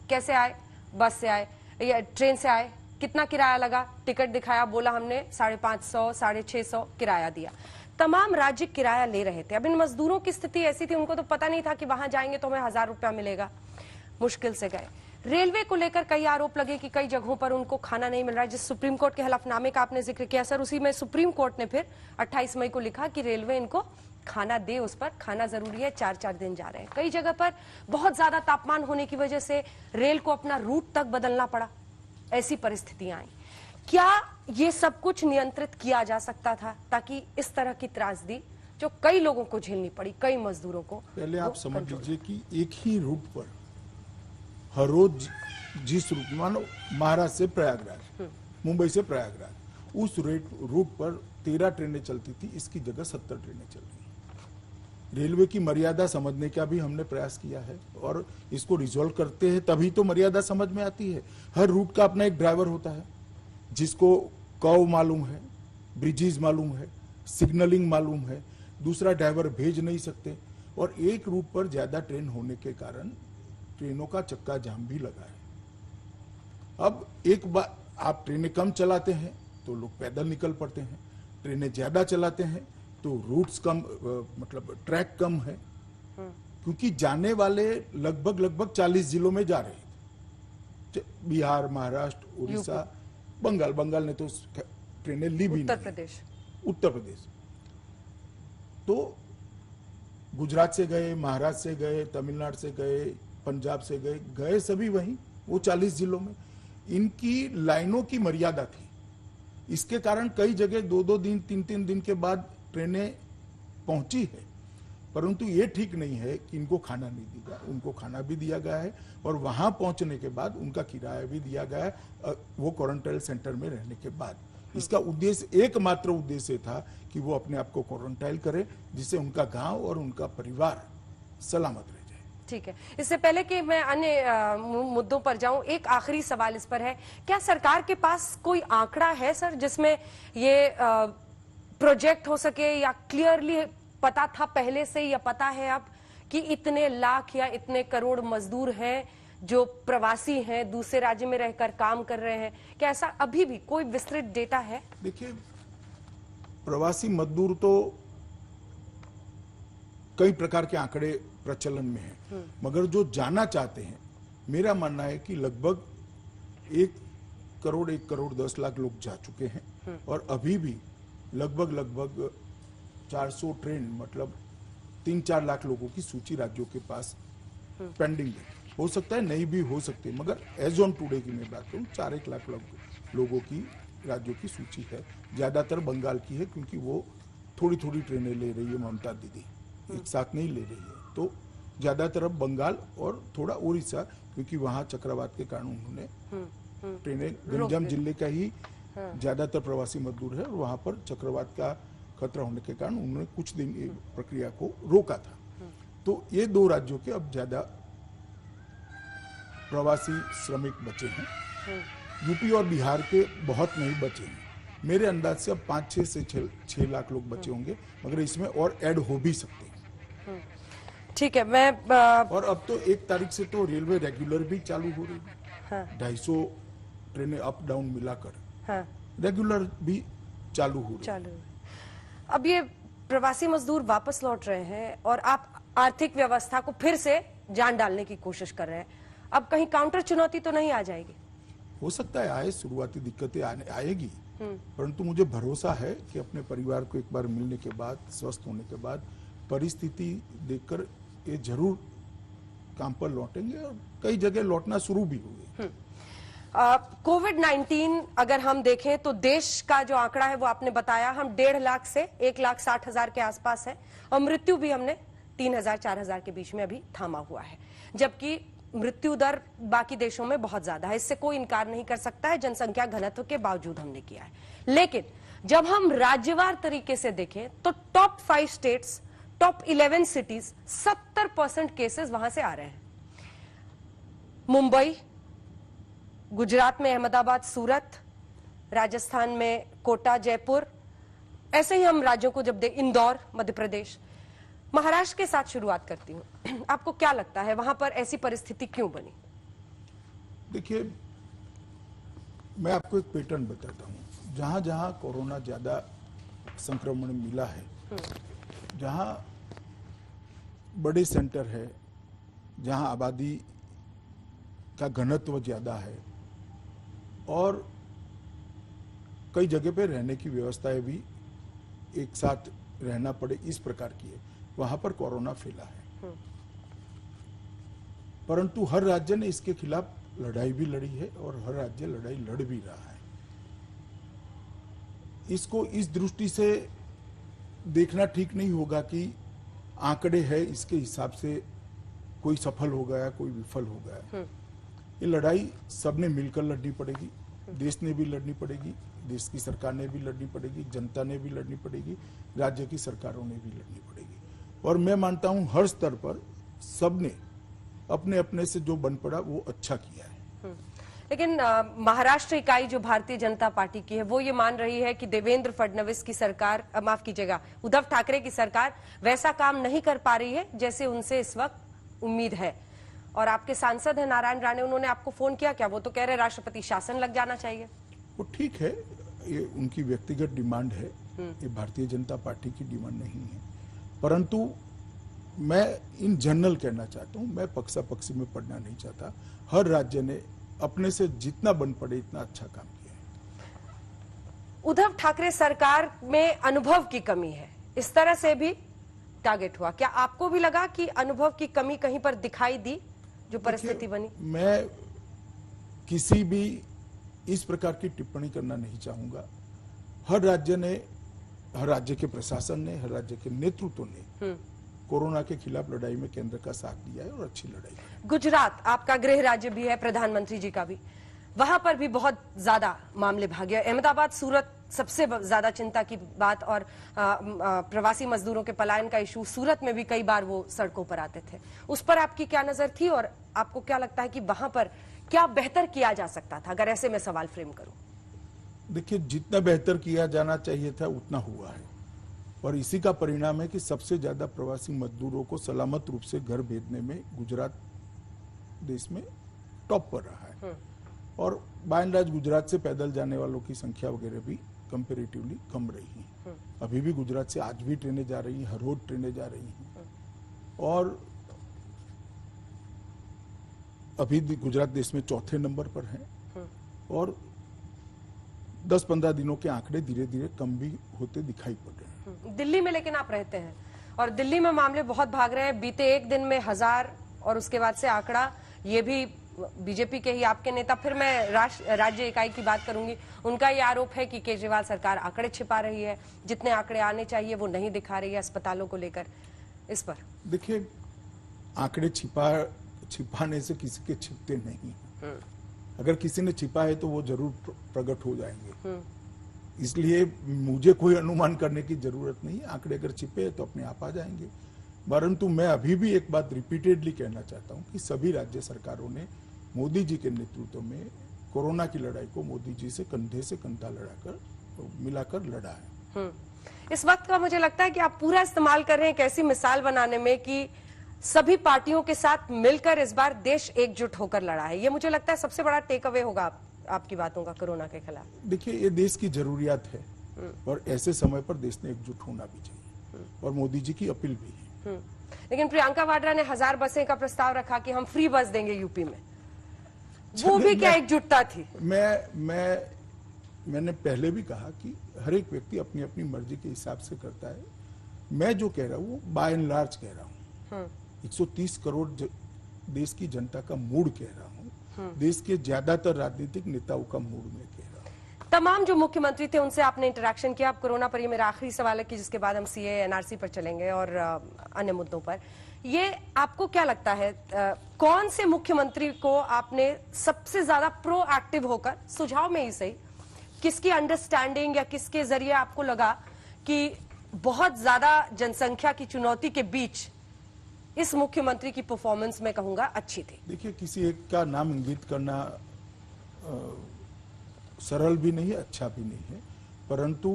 कैसे आए, बस से आए या ट्रेन से आए, कितना किराया लगा, टिकट दिखाया, बोला हमने 550, 650 किराया दिया। तमाम राज्य किराया ले रहे थे। अब इन मजदूरों की स्थिति ऐसी थी, उनको तो पता नहीं था कि वहां जाएंगे तो हमें 1000 रुपया मिलेगा। मुश्किल से गए। रेलवे को लेकर कई आरोप लगे कि कई जगहों पर उनको खाना नहीं मिल रहा है। जिस सुप्रीम कोर्ट के हलफनामे का आपने जिक्र किया सर, उसी में सुप्रीम कोर्ट ने फिर 28 मई को लिखा कि रेलवे इनको खाना दे, उस पर खाना जरूरी है। 4-4 दिन जा रहे हैं। कई जगह पर बहुत ज्यादा तापमान होने की वजह से रेल को अपना रूट तक बदलना पड़ा। ऐसी परिस्थितियां आई। क्या ये सब कुछ नियंत्रित किया जा सकता था, ताकि इस तरह की त्रासदी जो कई लोगों को झेलनी पड़ी, कई मजदूरों को? पहले आप समझ लीजिए कि एक ही रूट पर हर रोज जिस रूट, मानो महाराष्ट्र से प्रयागराज, मुंबई से प्रयागराज, उस रूट पर 13 ट्रेनें चलती थी, इसकी जगह 70 ट्रेनें चल रही। रेलवे की मर्यादा समझने का भी हमने प्रयास किया है और इसको रिजॉल्व करते हैं, तभी तो मर्यादा समझ में आती है। हर रूट का अपना एक ड्राइवर होता है, जिसको कर्व मालूम है, ब्रिजेस मालूम है, सिग्नलिंग मालूम है। दूसरा ड्राइवर भेज नहीं सकते, और एक रूट पर ज्यादा ट्रेन होने के कारण ट्रेनों का चक्का जाम भी लगा है। अब एक बार आप ट्रेनें कम चलाते हैं तो लोग पैदल निकल पड़ते हैं, ट्रेनें ज्यादा चलाते हैं तो रूट्स कम, मतलब ट्रैक कम है, क्योंकि जाने वाले लगभग 40 जिलों में जा रहे थे। बिहार, महाराष्ट्र, उड़ीसा, बंगाल ने तो ट्रेनें ली भी नहीं। उत्तर प्रदेश तो गुजरात से गए, महाराष्ट्र से गए, तमिलनाडु से गए, पंजाब से गए सभी वहीं, वो 40 जिलों में। इनकी लाइनों की मर्यादा थी, इसके कारण कई जगह 2-2 दिन, 3-3 दिन के बाद ट्रेनें पहुंची है। परंतु ये ठीक नहीं है कि इनको खाना नहीं दिया। उनको खाना भी दिया गया है और वहां पहुंचने के बाद उनका किराया भी दिया गया है, वो क्वारंटाइन सेंटर में रहने के बाद। इसका उद्देश्य, एकमात्र उद्देश्य था कि वो अपने आप को क्वारंटाइन करे, जिससे उनका गांव और उनका परिवार सलामत रहे। ठीक है, इससे पहले कि मैं अन्य मुद्दों पर जाऊं, एक आखिरी सवाल इस पर है, क्या सरकार के पास कोई आंकड़ा है सर, जिसमें ये प्रोजेक्ट हो सके, या क्लियरली पता था पहले से, या पता है अब कि इतने लाख या इतने करोड़ मजदूर हैं जो प्रवासी हैं, दूसरे राज्य में रहकर काम कर रहे हैं? क्या ऐसा अभी भी कोई विस्तृत डेटा है? देखिए, प्रवासी मजदूर तो कई प्रकार के आंकड़े प्रचलन में हैं, मगर जो जाना चाहते हैं, मेरा मानना है कि लगभग 1 करोड़ 10 लाख लोग जा चुके हैं, और अभी भी लगभग 400 ट्रेन, मतलब 3-4 लाख लोगों की सूची राज्यों के पास पेंडिंग है। हो सकता है नहीं भी हो सकती, मगर एज ऑन टुडे की मैं बात करूं, 4-1 लाख लोगों की राज्यों की सूची है। ज्यादातर बंगाल की है, क्योंकि वो थोड़ी ट्रेनें ले रही है ममता दीदी, एक साथ नहीं ले रही है। तो ज्यादातर अब बंगाल और थोड़ा उड़ीसा, क्योंकि वहां चक्रवात के कारण उन्होंने ट्रेनें, गंजाम जिले का ही ज्यादातर प्रवासी मजदूर है, और वहां पर चक्रवात का खतरा होने के कारण उन्होंने कुछ दिन ये प्रक्रिया को रोका था। तो ये 2 राज्यों के अब ज्यादा प्रवासी श्रमिक बचे हैं। यूपी और बिहार के बहुत नहीं बचे हैं। मेरे अंदाज से अब 5-6 से 6 लाख लोग बचे होंगे, मगर इसमें और ऐड हो भी सकते हैं। ठीक है, मैं और अब तो 1 तारीख से तो रेलवे रेगुलर भी चालू हो रही है। हाँ। 250 ट्रेनें अप डाउन मिलाकर हाँ, रेगुलर भी चालू हो रही है। चालू। अब ये प्रवासी मजदूर वापस लौट रहे हैं और आप आर्थिक व्यवस्था को फिर से जान डालने की कोशिश कर रहे हैं। अब कहीं काउंटर चुनौती तो नहीं आ जाएगी? हो सकता है आए, शुरुआती दिक्कतें आएगी, परंतु मुझे भरोसा है कि अपने परिवार को एक बार मिलने के बाद, स्वस्थ होने के बाद परिस्थिति देखकर ये जरूर काम पर लौटेंगे और कई जगह लौटना शुरू भी हुए। कोविड-19 अगर हम देखें तो देश का जो आंकड़ा है वो आपने बताया, हम 1.5 लाख से 1,60,000 के आसपास है और मृत्यु भी हमने 3,000-4,000 के बीच में अभी थामा हुआ है, जबकि मृत्यु दर बाकी देशों में बहुत ज्यादा है। इससे कोई इनकार नहीं कर सकता है, जनसंख्या घनत्व के बावजूद हमने किया है। लेकिन जब हम राज्यवार तरीके से देखें तो top 5 states, top 11 cities 70% cases वहां से आ रहे हैं। मुंबई, गुजरात में अहमदाबाद, सूरत, राजस्थान में कोटा, जयपुर, ऐसे ही हम राज्यों को जब इंदौर, मध्य प्रदेश, महाराष्ट्र के साथ शुरुआत करती हूं। आपको क्या लगता है वहां पर ऐसी परिस्थिति क्यों बनी? देखिए, मैं आपको एक पैटर्न बताता हूं। जहां जहां कोरोना ज्यादा संक्रमण मिला है, जहां बड़े सेंटर है, जहां आबादी का घनत्व ज्यादा है और कई जगह पे रहने की व्यवस्थाएं भी एक साथ रहना पड़े इस प्रकार की है, वहां पर कोरोना फैला है। परंतु हर राज्य ने इसके खिलाफ लड़ाई भी लड़ी है और हर राज्य लड़ाई लड़ भी रहा है। इसको इस दृष्टि से देखना ठीक नहीं होगा कि आंकड़े है इसके हिसाब से कोई सफल हो गया, कोई विफल हो गया। ये लड़ाई सबने मिलकर लड़नी पड़ेगी, देश ने भी लड़नी पड़ेगी, देश की सरकार ने भी लड़नी पड़ेगी, जनता ने भी लड़नी पड़ेगी, राज्य की सरकारों ने भी लड़नी पड़ेगी। और मैं मानता हूं हर स्तर पर सबने अपने अपने से जो बन पड़ा वो अच्छा किया है। लेकिन महाराष्ट्र इकाई जो भारतीय जनता पार्टी की है वो ये मान रही है कि देवेंद्र फडणवीस की सरकार, माफ कीजिएगा, उद्धव ठाकरे की सरकार वैसा काम नहीं कर पा रही है जैसे उनसे इस वक्त उम्मीद है। और आपके सांसद है नारायण राणे, उन्होंने आपको फोन किया क्या? वो तो कह रहे राष्ट्रपति शासन लग जाना चाहिए। वो ठीक है, ये उनकी व्यक्तिगत डिमांड है, ये भारतीय जनता पार्टी की डिमांड नहीं है। परंतु मैं इन जनरल कहना चाहता हूं, मैं पक्षा पक्षी में पड़ना नहीं चाहता। हर राज्य ने अपने से जितना बन पड़े इतना अच्छा काम किया है। उद्धव ठाकरे सरकार में अनुभव की कमी है, इस तरह से भी टारगेट हुआ। क्या आपको भी लगा कि अनुभव की कमी कहीं पर दिखाई दी जो परिस्थिति बनी? मैं किसी भी इस प्रकार की टिप्पणी करना नहीं चाहूंगा। हर राज्य ने, हर राज्य के प्रशासन ने, हर राज्य के नेतृत्व ने कोरोना के खिलाफ लड़ाई में केंद्र का साथ दिया है और अच्छी लड़ाई है। गुजरात आपका गृह राज्य भी है, प्रधानमंत्री जी का भी, वहां पर भी बहुत ज्यादा मामले भागे। अहमदाबाद, सूरत सबसे ज्यादा चिंता की बात, और प्रवासी मजदूरों के पलायन का इशू, सूरत में भी कई बार वो सड़कों पर आते थे। उस पर आपकी क्या नजर थी और आपको क्या लगता है कि वहां पर क्या बेहतर किया जा सकता था, अगर ऐसे में सवाल फ्रेम करूं? देखिए, जितना बेहतर किया जाना चाहिए था उतना हुआ है और इसी का परिणाम है कि सबसे ज्यादा प्रवासी मजदूरों को सलामत रूप से घर भेजने में गुजरात देश में टॉप पर रहा है। और बाय एंड लार्ज गुजरात से पैदल जाने वालों की संख्या वगैरह भी कंपेरेटिवली कम रही है। अभी भी गुजरात से आज भी ट्रेनें जा रही हैं, हर रोज ट्रेनें जा रही हैं और अभी गुजरात देश में चौथे नंबर पर है और 10-15 दिनों के आंकड़े धीरे धीरे कम भी होते दिखाई पड़ रहे हैं। दिल्ली में लेकिन आप रहते हैं और दिल्ली में मामले बहुत भाग रहे हैं। बीते एक दिन में 1000 और उसके बाद से आंकड़ा, ये भी बीजेपी के ही आपके नेता, फिर मैं राज्य इकाई की बात करूंगी, उनका ये आरोप है कि केजरीवाल सरकार आंकड़े छिपा रही है, जितने आंकड़े आने चाहिए वो नहीं दिखा रही है अस्पतालों को लेकर। इस पर देखिए, आंकड़े छिपाने से किसी के छिपते नहीं। अगर किसी ने छिपा है तो वो जरूर प्रकट हो जाएंगे। इसलिए मुझे कोई अनुमान करने की जरूरत नहीं। आंकड़े अगर छिपे तो अपने आप आ जाएंगे। परंतु मैं अभी भी एक बात रिपीटेडली कहना चाहता हूं कि सभी राज्य सरकारों ने मोदी जी के नेतृत्व में कोरोना की लड़ाई को मोदी जी से कंधा लड़ाकर मिलाकर लड़ा है। इस वक्त का मुझे लगता है कि आप पूरा इस्तेमाल कर रहे हैं एक ऐसी मिसाल बनाने में कि सभी पार्टियों के साथ मिलकर इस बार देश एकजुट होकर लड़ा है। ये मुझे लगता है सबसे बड़ा टेक अवे होगा आपकी बातों का कोरोना के खिलाफ। देखिए, ये देश की जरूरियात है और ऐसे समय पर देश ने एकजुट होना भी चाहिए और मोदी जी की अपील भी है। लेकिन प्रियंका वाड्रा ने 1000 बसें का प्रस्ताव रखा कि हम फ्री बस देंगे यूपी में। वो भी क्या एकजुटता थी? मैंने पहले भी कहा कि हर एक व्यक्ति अपनी अपनी मर्जी के हिसाब से करता है। मैं जो कह रहा हूँ वो बाय एंड लार्ज कह रहा हूँ। 130 करोड़ देश की जनता का मूड कह रहा हूँ। देश के ज्यादातर राजनीतिक नेताओं का मूड में कह रहा हूँ। तमाम जो मुख्यमंत्री थे उनसे आपने इंटरेक्शन किया। आप कोरोना पर, ये मेरा आखिरी सवाल है कि जिसके बाद हम सीए एनआरसी पर चलेंगे और अन्य मुद्दों पर। ये आपको क्या लगता है, कौन से मुख्यमंत्री को आपने सबसे ज्यादा प्रोएक्टिव होकर, सुझाव में ही सही, किसकी अंडरस्टैंडिंग या किसके जरिए आपको लगा कि बहुत ज्यादा जनसंख्या की चुनौती के बीच इस मुख्यमंत्री की परफॉर्मेंस में कहूंगा अच्छी थी? देखिए, किसी एक का नाम इंगित करना सरल भी नहीं है, अच्छा भी नहीं है, परंतु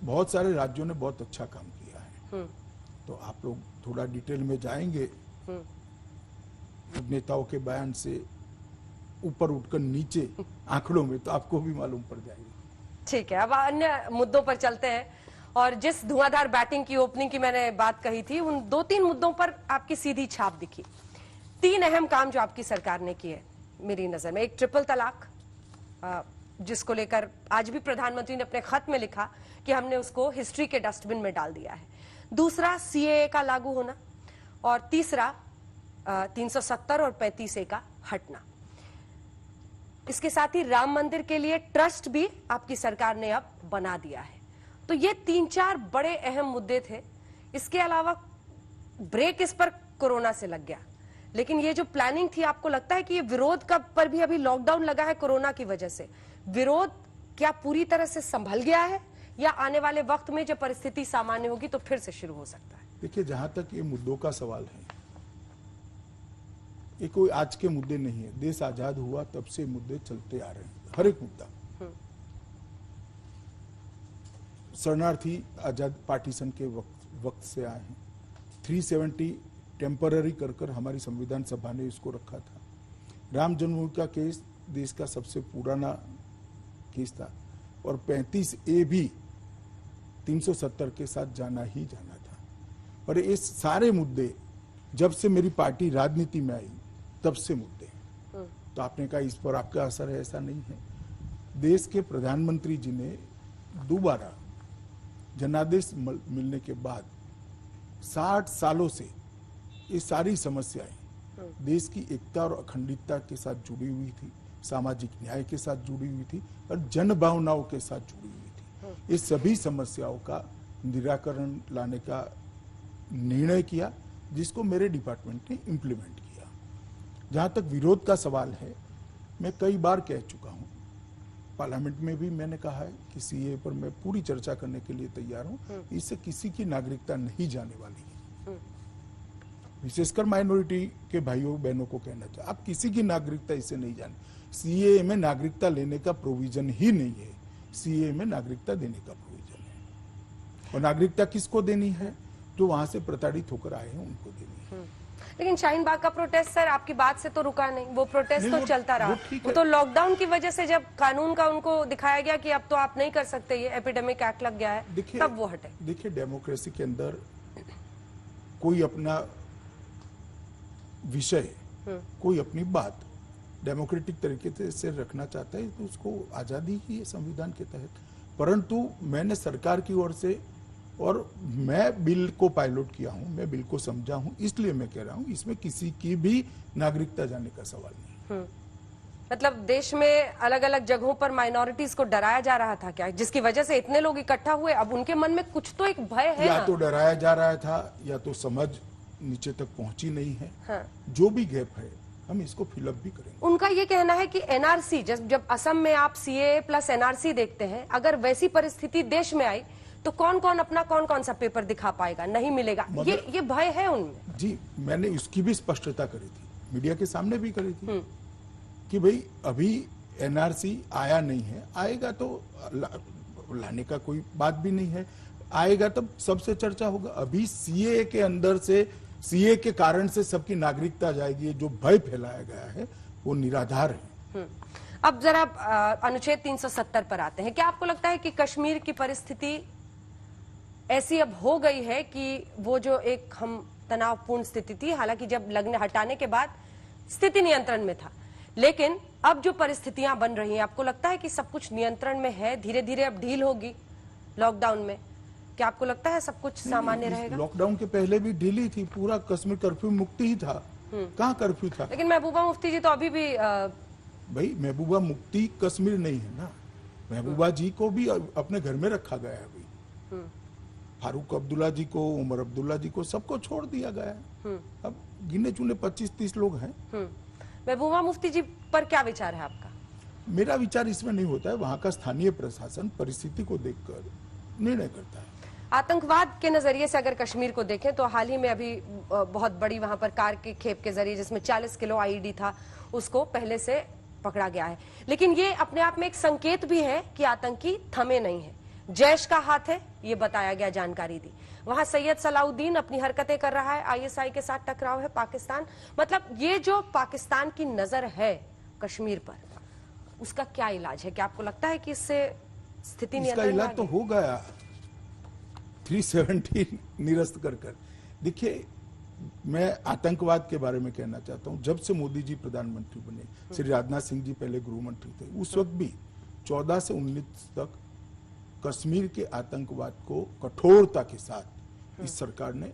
बहुत सारे राज्यों ने बहुत अच्छा काम किया है। तो आप लोग थोड़ा डिटेल में जाएंगे नेताओं के बयान से ऊपर उठकर नीचे आंकड़ों में, तो आपको भी मालूम पड़ जाएगा। ठीक है, अब अन्य मुद्दों पर चलते हैं। और जिस धुआंधार बैटिंग की, ओपनिंग की मैंने बात कही थी, उन 2-3 मुद्दों पर आपकी सीधी छाप दिखी। 3 अहम काम जो आपकी सरकार ने किए मेरी नजर में। एक ट्रिपल तलाक, जिसको लेकर आज भी प्रधानमंत्री ने अपने खत में लिखा कि हमने उसको हिस्ट्री के डस्टबिन में डाल दिया है। दूसरा, सीएए का लागू होना, और तीसरा 370 और 35A का हटना। इसके साथ ही राम मंदिर के लिए ट्रस्ट भी आपकी सरकार ने अब बना दिया है। तो ये 3-4 बड़े अहम मुद्दे थे। इसके अलावा ब्रेक इस पर कोरोना से लग गया, लेकिन ये जो प्लानिंग थी, आपको लगता है कि ये विरोध का पर भी, अभी लॉकडाउन लगा है कोरोना की वजह से, विरोध क्या पूरी तरह से संभल गया है या आने वाले वक्त में जब परिस्थिति सामान्य होगी तो फिर से शुरू हो सकता है? देखिए, जहां तक ये मुद्दों का सवाल है, ये कोई आज के मुद्दे नहीं है। देश आजाद हुआ तब से मुद्दे चलते आ रहे हैं, हर एक मुद्दा। शरणार्थी आजाद पार्टीशन के वक्त से आए हैं। 370 टेम्पररी कर हमारी संविधान सभा ने इसको रखा था। राम जन्मभूमि का केस देश का सबसे पुराना केस था और 35A भी 370 के साथ जाना ही जाना था। और ये सारे मुद्दे जब से मेरी पार्टी राजनीति में आई तब से मुद्दे हैं। तो आपने कहा इस पर आपका असर है, ऐसा नहीं है। देश के प्रधानमंत्री जी ने दोबारा जनादेश मिलने के बाद 60 सालों से ये सारी समस्याएं देश की एकता और अखंडता के साथ जुड़ी हुई थी, सामाजिक न्याय के साथ जुड़ी हुई थी और जन भावनाओं के साथ जुड़ी हुई थी। ये सभी समस्याओं का निराकरण लाने का निर्णय किया, जिसको मेरे डिपार्टमेंट ने इम्प्लीमेंट किया। जहां तक विरोध का सवाल है, मैं कई बार कह चुका हूं, पार्लियामेंट में भी मैंने कहा है कि सीए पर मैं पूरी चर्चा करने के लिए तैयार हूं। इससे किसी की नागरिकता नहीं जाने वाली है। विशेषकर माइनॉरिटी के भाइयों बहनों को कहना चाहिए, आप किसी की नागरिकता इससे नहीं जाने। सीए में नागरिकता लेने का प्रोविजन ही नहीं है, सीए में नागरिकता देने का प्रोविजन है। और नागरिकता किसको देनी है? जो वहां से प्रताड़ित होकर आए हैं उनको देनी है। लेकिन शाहीन बाग का प्रोटेस्ट सर आपकी बात से तो रुका नहीं, वो प्रोटेस्ट तो चलता रहा। वो तो लॉकडाउन की वजह से जब कानून का उनको दिखाया गया कि अब तो आप नहीं कर सकते, ये एपिडेमिक एक्ट लग गया है, तब वो हटे। देखिए, डेमोक्रेसी के अंदर कोई अपना विषय, कोई अपनी बात डेमोक्रेटिक तरीके से रखना चाहता है तो उसको आजादी ही है संविधान के तहत। परंतु मैंने सरकार की ओर से, और मैं बिल को पायलट किया हूं, मैं बिल को समझा हूं, इसलिए मैं कह रहा हूं इसमें किसी की भी नागरिकता जाने का सवाल नहीं। मतलब देश में अलग अलग जगहों पर माइनॉरिटीज को डराया जा रहा था क्या, जिसकी वजह से इतने लोग इकट्ठा हुए? अब उनके मन में कुछ तो एक भय है। या तो डराया जा रहा था या तो समझ नीचे तक पहुंची नहीं है। हाँ। जो भी गैप है हम इसको फिलअप भी करेंगे। उनका ये कहना है कि एनआरसी, जब असम में आप सीए प्लस एनआरसी देखते हैं, अगर वैसी परिस्थिति देश में आई तो कौन कौन सा पेपर दिखा पाएगा, नहीं मिलेगा, ये भय है उनमें। जी, मैंने इसकी भी स्पष्टता करी थी, मीडिया के सामने भी करी थी कि भाई अभी एनआरसी आया नहीं है, आएगा तो लाने का कोई बात भी नहीं है, आएगा तब सबसे चर्चा होगा। अभी सीए के अंदर से, सीए के कारण से सबकी नागरिकता जाएगी, जो भय फैलाया गया है वो निराधार है। अब जरा अनुच्छेद 370 पर आते हैं। क्या आपको लगता है कि कश्मीर की परिस्थिति ऐसी अब हो गई है कि वो जो एक हम तनावपूर्ण स्थिति थी, हालांकि जब लगने हटाने के बाद स्थिति नियंत्रण में था, लेकिन अब जो परिस्थितियां बन रही हैं, आपको लगता है कि सब कुछ नियंत्रण में है? धीरे धीरे अब ढील होगी लॉकडाउन में, क्या आपको लगता है सब कुछ सामान्य रहेगा? लॉकडाउन के पहले भी ढीली थी, पूरा कश्मीर कर्फ्यू मुक्ति ही था। कहाँ कर्फ्यू था? लेकिन महबूबा मुफ्ती जी तो अभी भी भाई महबूबा मुफ्ती कश्मीर नहीं है ना, महबूबा जी को भी अपने घर में रखा गया है अभी। फारूक अब्दुल्ला जी को, उमर अब्दुल्ला जी को, सबको छोड़ दिया गया है। अब गिने चुने 25-30 लोग हैं। महबूबा मुफ्ती जी पर क्या विचार है आपका? मेरा विचार इसमें नहीं होता है, वहां का स्थानीय प्रशासन परिस्थिति को देखकर निर्णय करता है। आतंकवाद के नजरिए से अगर कश्मीर को देखें तो हाल ही में अभी बहुत बड़ी वहां पर कार के खेप के जरिए जिसमें 40 किलो आईईडी था, उसको पहले से पकड़ा गया है। लेकिन ये अपने आप में एक संकेत भी है कि आतंकी थमे नहीं है, जैश का हाथ है, ये बताया गया, जानकारी दी। वहां सैयद सलाउद्दीन अपनी हरकतें कर रहा है, आईएसआई के साथ टकराव है पाकिस्तान। मतलब ये जो पाकिस्तान की नजर है कश्मीर पर, उसका क्या इलाज है? क्या आपको लगता है कि इससे स्थिति इसका इलाज तो हो गया 370 निरस्त कर। देखिए, मैं आतंकवाद के बारे में कहना चाहता हूं। जब से मोदी जी प्रधानमंत्री बने, श्री राजनाथ सिंह जी पहले गृह मंत्री थे, उस वक्त भी 14 से 19 तक कश्मीर के आतंकवाद को कठोरता के साथ इस सरकार ने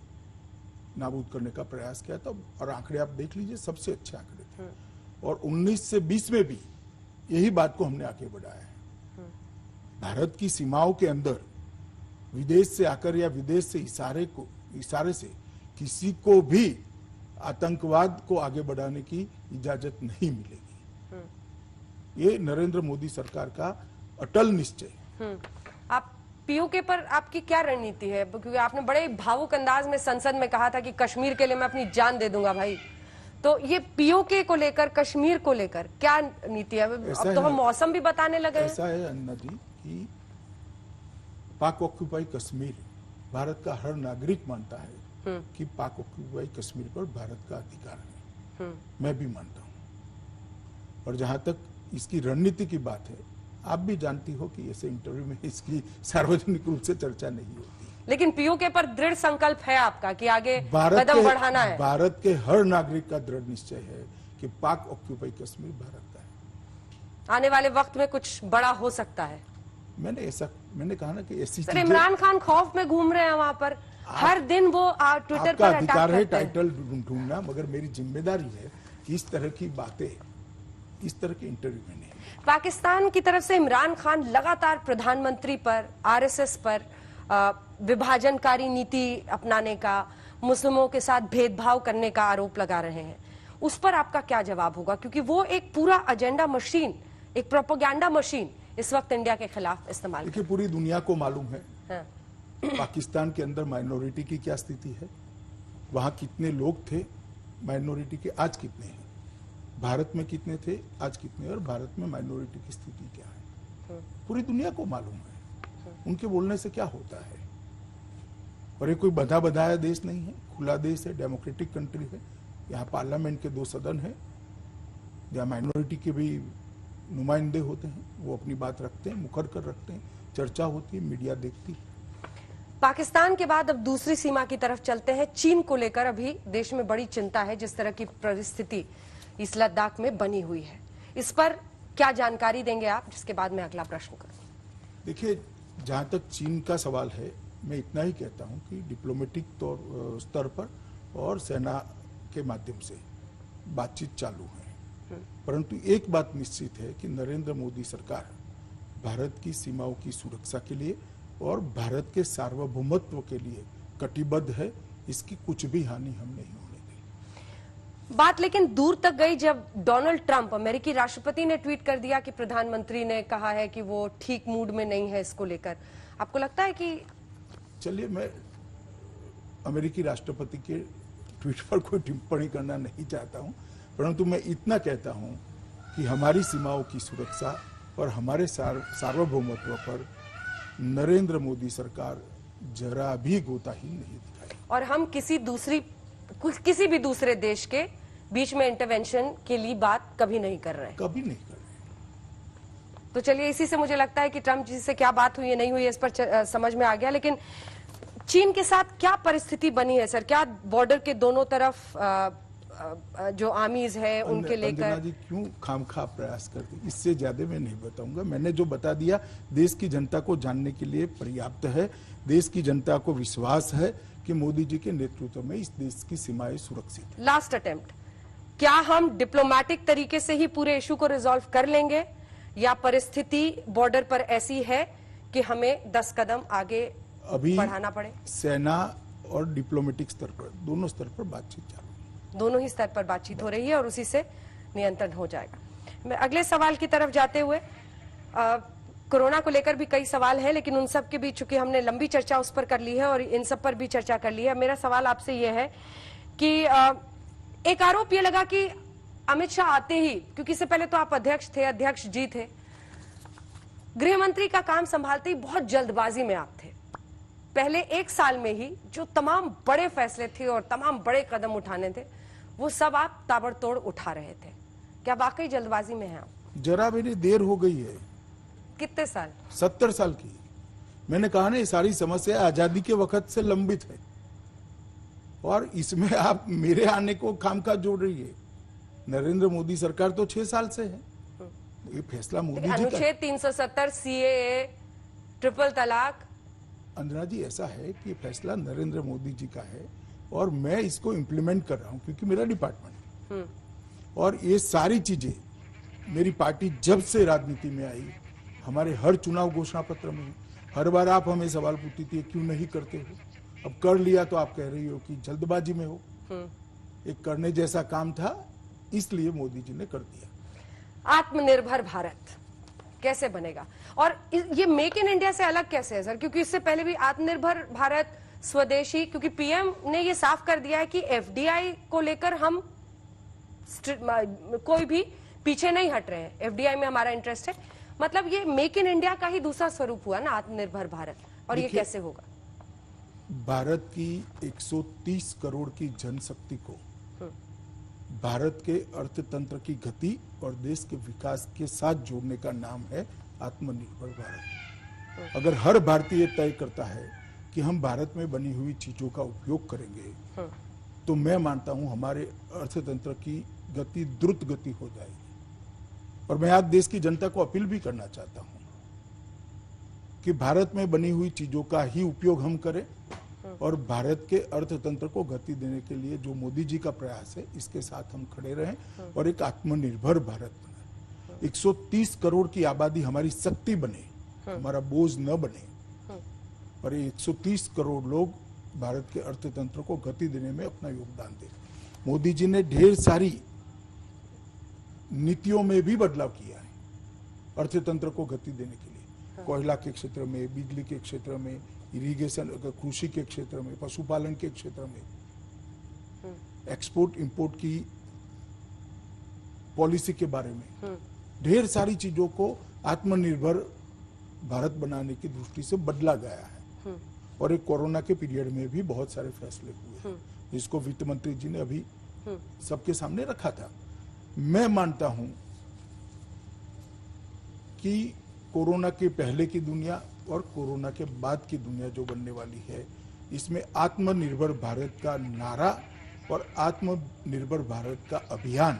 नाबूद करने का प्रयास किया था। और आंकड़े आप देख लीजिए, सबसे अच्छे आंकड़े थे। और 19 से 20 में भी यही बात को हमने आगे बढ़ाया है। भारत की सीमाओं के अंदर विदेश से आकर या विदेश से इशारे से किसी को भी आतंकवाद को आगे बढ़ाने की इजाजत नहीं मिलेगी। ये नरेंद्र मोदी सरकार का अटल निश्चय है। आप पीओके पर आपकी क्या रणनीति है? क्योंकि आपने बड़े भावुक अंदाज में संसद में कहा था कि कश्मीर के लिए मैं अपनी जान दे दूंगा भाई, तो ये पीओके को लेकर, कश्मीर को लेकर क्या नीति है? अब तो हम मौसम भी बताने लगे हैं। ऐसा है अन्ना जी कि पाक ऑक्यूपाई कश्मीर भारत का हर नागरिक मानता है कि पाक ऑक्यूपाई कश्मीर पर भारत का अधिकार है। मैं भी मानता हूं। और जहां तक इसकी रणनीति की बात है, आप भी जानती हो कि ऐसे इंटरव्यू में इसकी सार्वजनिक रूप से चर्चा नहीं होती। लेकिन पीओके पर दृढ़ संकल्प है आपका कि आगे कदम बढ़ाना है? भारत के हर नागरिक का दृढ़ निश्चय है कि पाक ऑक्यूपाई कश्मीर भारत का है। आने वाले वक्त में कुछ बड़ा हो सकता है। मैंने कहा ना कि ऐसी सर, इमरान खान खौफ में घूम रहे हैं वहां पर, हर दिन वो ट्विटर पर अधिकार है टाइटल ढूंढना, मगर मेरी जिम्मेदारी है कि इस तरह की बातें, इस तरह के इंटरव्यू में नहीं। पाकिस्तान की तरफ से इमरान खान लगातार प्रधानमंत्री पर, आरएसएस पर विभाजनकारी नीति अपनाने का, मुस्लिमों के साथ भेदभाव करने का आरोप लगा रहे हैं। उस पर आपका क्या जवाब होगा? क्योंकि वो एक पूरा एजेंडा मशीन, एक प्रोपेगेंडा मशीन इस वक्त इंडिया के खिलाफ इस्तेमाल। देखिए, पूरी दुनिया को मालूम है हाँ। पाकिस्तान के अंदर माइनॉरिटी की क्या स्थिति है, वहां कितने लोग थे माइनॉरिटी के, आज कितने हैं, भारत में कितने थे, आज कितने, और भारत में माइनॉरिटी की स्थिति क्या है, पूरी दुनिया को मालूम है। उनके बोलने से क्या होता है? और ये कोई बंधा बंधाया देश नहीं है, खुला देश है, डेमोक्रेटिक कंट्री है। यहाँ पार्लियामेंट के 2 सदन है, जहाँ माइनॉरिटी के भी नुमाइंदे होते हैं, वो अपनी बात रखते हैं, मुखर कर रखते हैं, चर्चा होती है, मीडिया देखती है। पाकिस्तान के बाद अब दूसरी सीमा की तरफ चलते हैं। चीन को लेकर अभी देश में बड़ी चिंता है, जिस तरह की परिस्थिति इस लद्दाख में बनी हुई है। इस पर क्या जानकारी देंगे आप, जिसके बाद मैं अगला प्रश्न करूं? देखिए, जहां तक चीन का सवाल है, मैं इतना ही कहता हूं कि डिप्लोमेटिक स्तर पर और सेना के माध्यम से बातचीत चालू है। परंतु एक बात निश्चित है कि नरेंद्र मोदी सरकार भारत की सीमाओं की सुरक्षा के लिए और भारत के सार्वभौमत्व के लिए कटिबद्ध है। इसकी कुछ भी हानि हम नहीं होने देंगे। बात लेकिन दूर तक गई जब डोनाल्ड ट्रंप, अमेरिकी राष्ट्रपति, ने ट्वीट कर दिया कि प्रधानमंत्री ने कहा है कि वो ठीक मूड में नहीं है इसको लेकर। आपको लगता है कि? चलिए, मैं अमेरिकी राष्ट्रपति के ट्वीट पर कोई टिप्पणी करना नहीं चाहता हूं, परंतु मैं इतना कहता हूं कि हमारी सीमाओं की सुरक्षा और हमारे सार्वभौमत्व पर नरेंद्र मोदी सरकार जरा भी गोताही नहीं दिखाई। और हम किसी भी दूसरे देश के बीच में इंटरवेंशन के लिए बात कभी नहीं कर रहे हैं। कभी नहीं कर रहे। तो चलिए, इसी से मुझे लगता है कि ट्रंप जी से क्या बात हुई है नहीं हुई है इस पर समझ में आ गया। लेकिन चीन के साथ क्या परिस्थिति बनी है सर? क्या बॉर्डर के दोनों तरफ जो आर्मीज है उनके लेकर अंजना जी क्यों खामखा प्रयास करती, इससे ज्यादा मैं नहीं बताऊंगा। मैंने जो बता दिया देश की जनता को जानने के लिए पर्याप्त है। देश की जनता को विश्वास है कि मोदी जी के नेतृत्व में इस देश की सीमाएं सुरक्षित है। लास्ट अटेम्प्ट, क्या हम डिप्लोमेटिक तरीके से ही पूरे इशू को रिजॉल्व कर लेंगे या परिस्थिति बॉर्डर पर ऐसी है कि हमें 10 कदम आगे अभी बढ़ाना पड़े? सेना और डिप्लोमेटिक स्तर पर, दोनों स्तर पर बातचीत चालू है। दोनों ही स्तर पर बातचीत हो रही है और उसी से नियंत्रण हो जाएगा। मैं अगले सवाल की तरफ जाते हुए, कोरोना को लेकर भी कई सवाल हैं, लेकिन उन सब के बीच चूंकि हमने लंबी चर्चा उस पर कर ली है और इन सब पर भी चर्चा कर ली है, मेरा सवाल आपसे यह है कि एक आरोप यह लगा कि अमित शाह आते ही, क्योंकि इससे पहले तो आप अध्यक्ष थे, अध्यक्ष जी थे, गृह मंत्री का काम संभालते ही बहुत जल्दबाजी में आप थे। पहले 1 साल में ही जो तमाम बड़े फैसले थे और तमाम बड़े कदम उठाने थे वो सब आप ताबड़तोड़ उठा रहे थे। क्या वाकई जल्दबाजी में हैं आप? जरा मेरी देर हो गई है। कितने साल? 70 साल की। मैंने कहा ना, ये सारी समस्या आजादी के वक्त से लंबित है और इसमें आप मेरे आने को खामखा जोड़ रही है। नरेंद्र मोदी सरकार तो 6 साल से है। ये फैसला मोदी जी का। अनुच्छेद 370, सीएए, ट्रिपल तलाक। अंजना जी, ऐसा है कि ये फैसला नरेंद्र मोदी जी का है और मैं इसको इम्प्लीमेंट कर रहा हूं क्योंकि मेरा डिपार्टमेंट है। और ये सारी चीजें मेरी पार्टी जब से राजनीति में आई, हमारे हर चुनाव घोषणा पत्र में, हर बार आप हमें सवाल पूछती थी क्यों नहीं करते हो, अब कर लिया तो आप कह रही हो कि जल्दबाजी में हो। एक करने जैसा काम था, इसलिए मोदी जी ने कर दिया। आत्मनिर्भर भारत कैसे बनेगा और ये मेक इन इंडिया से अलग कैसे है सर? क्योंकि इससे पहले भी आत्मनिर्भर भारत, स्वदेशी, क्योंकि पीएम ने ये साफ कर दिया है कि एफडीआई को लेकर हम कोई भी पीछे नहीं हट रहे हैं, एफडीआई में हमारा इंटरेस्ट है। मतलब ये मेक इन इंडिया का ही दूसरा स्वरूप हुआ ना आत्मनिर्भर भारत, और ये कैसे होगा? भारत की 130 करोड़ की जनशक्ति को भारत के अर्थतंत्र की गति और देश के विकास के साथ जोड़ने का नाम है आत्मनिर्भर भारत। अगर हर भारतीय तय करता है कि हम भारत में बनी हुई चीजों का उपयोग करेंगे तो मैं मानता हूं हमारे अर्थतंत्र की गति द्रुत गति हो जाएगी। और मैं आज देश की जनता को अपील भी करना चाहता हूं कि भारत में बनी हुई चीजों का ही उपयोग हम करें और भारत के अर्थतंत्र को गति देने के लिए जो मोदी जी का प्रयास है, इसके साथ हम खड़े रहें और एक आत्मनिर्भर भारत बने। 130 करोड़ की आबादी हमारी शक्ति बने, हमारा बोझ न बने और 130 करोड़ लोग भारत के अर्थतंत्र को गति देने में अपना योगदान दें। मोदी जी ने ढेर सारी नीतियों में भी बदलाव किया है अर्थतंत्र को गति देने के लिए। कोयला के क्षेत्र में, बिजली के क्षेत्र में, इरिगेशन, कृषि के क्षेत्र में, पशुपालन के क्षेत्र में, एक्सपोर्ट इंपोर्ट की पॉलिसी के बारे में, ढेर सारी चीजों को आत्मनिर्भर भारत बनाने की दृष्टि से बदला गया है। और एक कोरोना के पीरियड में भी बहुत सारे फैसले हुए जिसको वित्त मंत्री जी ने अभी सबके सामने रखा था। मैं मानता हूं कि कोरोना के पहले की दुनिया और कोरोना के बाद की दुनिया जो बनने वाली है, इसमें आत्मनिर्भर भारत का नारा और आत्मनिर्भर भारत का अभियान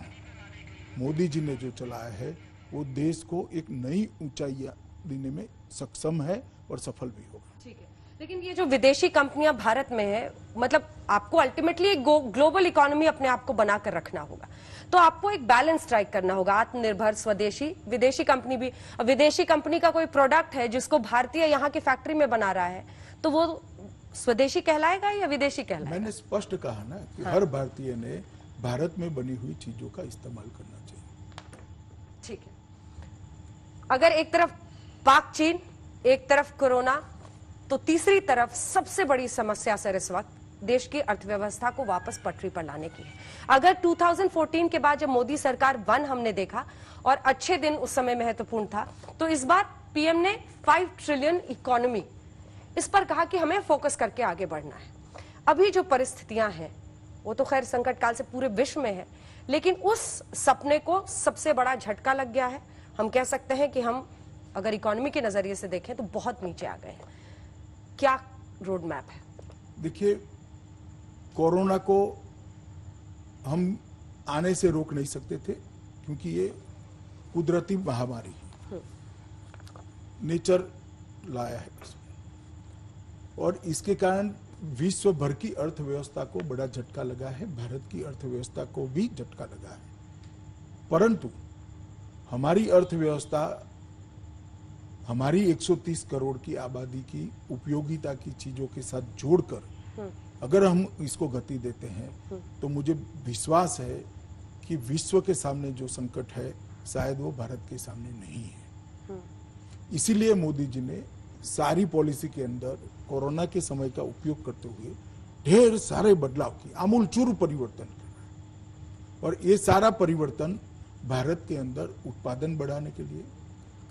मोदी जी ने जो चलाया है वो देश को एक नई ऊंचाई देने में सक्षम है और सफल भी होगा। ठीक है, लेकिन ये जो विदेशी कंपनियां भारत में है, मतलब आपको अल्टीमेटली एक ग्लोबल इकोनॉमी अपने आप को बनाकर रखना होगा, तो आपको एक बैलेंस स्ट्राइक करना होगा, आत्मनिर्भर, स्वदेशी, विदेशी कंपनी भी। विदेशी कंपनी का कोई प्रोडक्ट है जिसको भारतीय यहाँ की फैक्ट्री में बना रहा है तो वो स्वदेशी कहलाएगा या विदेशी कहलाएगा? मैंने स्पष्ट कहा ना कि हर भारतीय ने भारत में बनी हुई चीजों का इस्तेमाल करना चाहिए। ठीक है, अगर एक तरफ पाक चीन, एक तरफ कोरोना, तो तीसरी तरफ सबसे बड़ी समस्या सर इस वक्त देश की अर्थव्यवस्था को वापस पटरी पर लाने की है। अगर 2014 के बाद जब मोदी सरकार 1 हमने देखा और अच्छे दिन उस समय महत्वपूर्ण था, तो इस बार पीएम ने 5 ट्रिलियन इकोनॉमी इस पर कहा कि हमें फोकस करके आगे बढ़ना है। अभी जो परिस्थितियां हैं वो तो खैर संकट काल से पूरे विश्व में है, लेकिन उस सपने को सबसे बड़ा झटका लग गया है। हम कह सकते हैं कि हम अगर इकोनॉमी के नजरिए से देखें तो बहुत नीचे आ गए हैं। क्या रोड मैप है? देखिए, कोरोना को हम आने से रोक नहीं सकते थे क्योंकि ये कुदरती महामारी है, नेचर लाया है और इसके कारण विश्व भर की अर्थव्यवस्था को बड़ा झटका लगा है, भारत की अर्थव्यवस्था को भी झटका लगा है। परंतु हमारी अर्थव्यवस्था हमारी 130 करोड़ की आबादी की उपयोगिता की चीजों के साथ जोड़कर अगर हम इसको गति देते हैं तो मुझे विश्वास है कि विश्व के सामने जो संकट है शायद वो भारत के सामने नहीं है। इसीलिए मोदी जी ने सारी पॉलिसी के अंदर कोरोना के समय का उपयोग करते हुए ढेर सारे बदलाव किए, आमूलचूर परिवर्तन किया और ये सारा परिवर्तन भारत के अंदर उत्पादन बढ़ाने के लिए,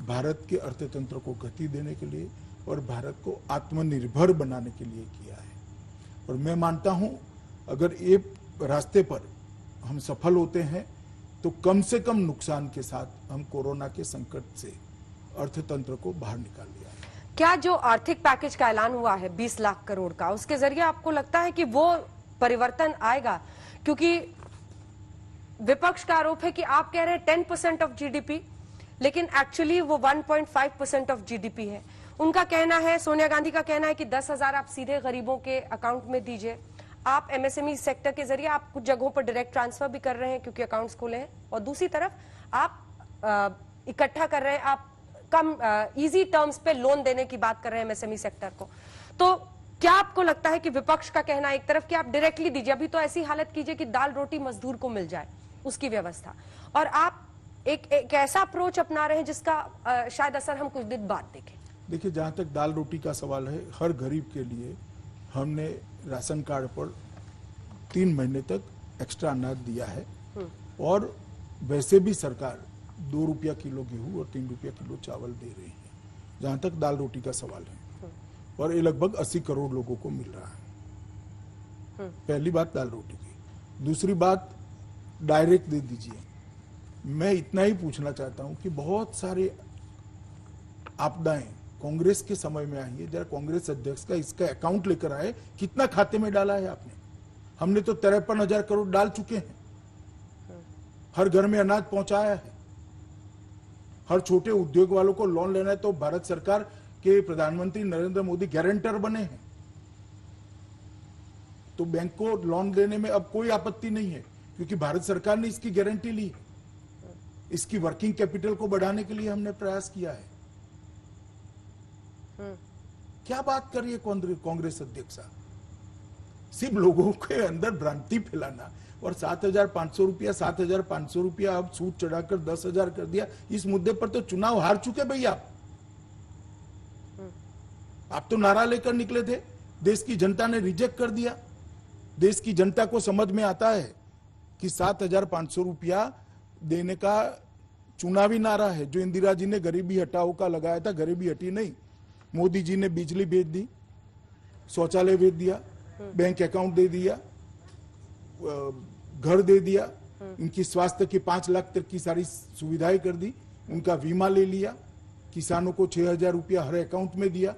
भारत के अर्थतंत्र को गति देने के लिए और भारत को आत्मनिर्भर बनाने के लिए किया है। और मैं मानता हूं अगर ये रास्ते पर हम सफल होते हैं तो कम से कम नुकसान के साथ हम कोरोना के संकट से अर्थतंत्र को बाहर निकाल लिया है। क्या जो आर्थिक पैकेज का ऐलान हुआ है 20 लाख करोड़ का, उसके जरिए आपको लगता है कि वो परिवर्तन आएगा? क्योंकि विपक्ष का आरोप है कि आप कह रहे हैं 10% ऑफ जीडीपी, लेकिन एक्चुअली वो 1.5% ऑफ जीडीपी है। उनका कहना है, सोनिया गांधी का कहना है कि 10,000 आप सीधे गरीबों के अकाउंट में दीजिए। आप एमएसएमई सेक्टर के जरिए आप कुछ जगहों पर डायरेक्ट ट्रांसफर भी कर रहे हैं क्योंकि अकाउंट्स खुले हैं, और दूसरी तरफ आप इकट्ठा कर रहे हैं, आप कम इजी टर्म्स पे लोन देने की बात कर रहे हैं एमएसएमई सेक्टर को। तो क्या आपको लगता है कि विपक्ष का कहना एक तरफ कि आप डायरेक्टली दीजिए, अभी तो ऐसी हालत कीजिए कि दाल रोटी मजदूर को मिल जाए, उसकी व्यवस्था, और आप एक ऐसा अप्रोच अपना रहे हैं जिसका शायद असर हम कुछ दिन बाद देखें? देखिए, जहां तक दाल रोटी का सवाल है, हर गरीब के लिए हमने राशन कार्ड पर 3 महीने तक एक्स्ट्रा अनाज दिया है और वैसे भी सरकार 2 रुपया किलो गेहूं और 3 रुपया किलो चावल दे रही है, जहां तक दाल रोटी का सवाल है, और ये लगभग 80 करोड़ लोगों को मिल रहा है। पहली बात दाल रोटी की। दूसरी बात, डायरेक्ट दे दीजिए। मैं इतना ही पूछना चाहता हूं कि बहुत सारे आपदाएं कांग्रेस के समय में आई है, जरा कांग्रेस अध्यक्ष का इसका अकाउंट लेकर आए, कितना खाते में डाला है आपने? हमने तो 53,000 करोड़ डाल चुके हैं, हर घर में अनाज पहुंचाया है, हर छोटे उद्योग वालों को लोन लेना है तो भारत सरकार के प्रधानमंत्री नरेंद्र मोदी गारंटर बने हैं, तो बैंक को लोन देने में अब कोई आपत्ति नहीं है क्योंकि भारत सरकार ने इसकी गारंटी ली है। इसकी वर्किंग कैपिटल को बढ़ाने के लिए हमने प्रयास किया है। क्या बात कर रही है कांग्रेस अध्यक्षा? सिर्फ लोगों के अंदर भ्रांति फैलाना और 7,500 रुपया अब सूद चढ़ाकर 10,000 कर दिया। इस मुद्दे पर तो चुनाव हार चुके भैया आप तो नारा लेकर निकले थे, देश की जनता ने रिजेक्ट कर दिया। देश की जनता को समझ में आता है कि 7,500 रुपया देने का चुनावी नारा है। जो इंदिरा जी ने गरीबी हटाओ का लगाया था, गरीबी हटी नहीं। मोदी जी ने बिजली भेज दी, शौचालय भेज दिया, बैंक अकाउंट दे दिया, घर दे दिया, इनकी स्वास्थ्य की 5 लाख तक की सारी सुविधाएं कर दी, उनका बीमा ले लिया, किसानों को 6,000 रुपया हर अकाउंट में दिया।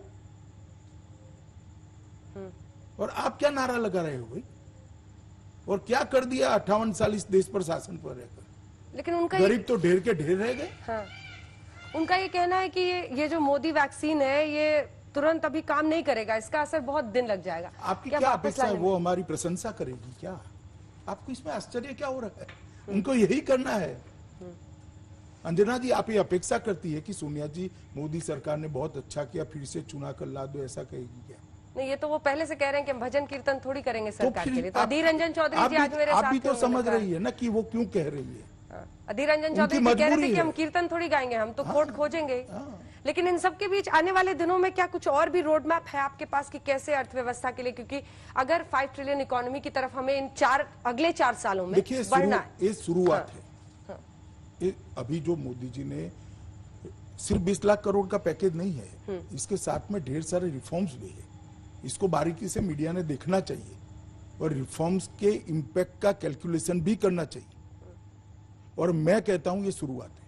और आप क्या नारा लगा रहे हो भाई? और क्या कर दिया 58 साल इस देश पर शासन पर रहकर? लेकिन उनका गरीब तो ढेर के ढेर रह गए। हाँ। उनका ये कहना है कि ये जो मोदी वैक्सीन है ये तुरंत अभी काम नहीं करेगा, इसका असर बहुत दिन लग जाएगा। आपकी क्या अपेक्षा है? वो हमारी प्रशंसा करेगी क्या? आपको इसमें आश्चर्य क्या हो रहा है? उनको यही करना है। अंजना जी, आप ये अपेक्षा करती है कि सोनिया जी मोदी सरकार ने बहुत अच्छा किया, फिर से चुना कर ला दो, ऐसा कहेगी क्या? नहीं, ये तो वो पहले से कह रहे हैं कि हम भजन कीर्तन थोड़ी करेंगे सरकार के लिए। तो अधीर रंजन चौधरी जी आज मेरे साथ आप भी तो समझ रही है ना कि वो क्यों कह रही है। अधीर रंजन चौधरी जी कह रहे थे कि हम कीर्तन थोड़ी गाएंगे, हम तो कोर्ट खोजेंगे। लेकिन इन सब के बीच आने वाले दिनों में क्या कुछ और भी रोड मैप है आपके पास कि कैसे अर्थव्यवस्था के लिए, क्योंकि अगर 5 ट्रिलियन इकोनॉमी की तरफ हमें इन अगले 4 सालों में बढ़ना है। ये शुरुआत है। ये अभी जो मोदी जी ने सिर्फ 20 लाख करोड़ का पैकेज नहीं है, इसके साथ में ढेर सारे रिफॉर्म्स भी है। इसको बारीकी से मीडिया ने देखना चाहिए और रिफॉर्म्स के इम्पैक्ट का कैलकुलेशन भी करना चाहिए। और मैं कहता हूं ये शुरुआत है।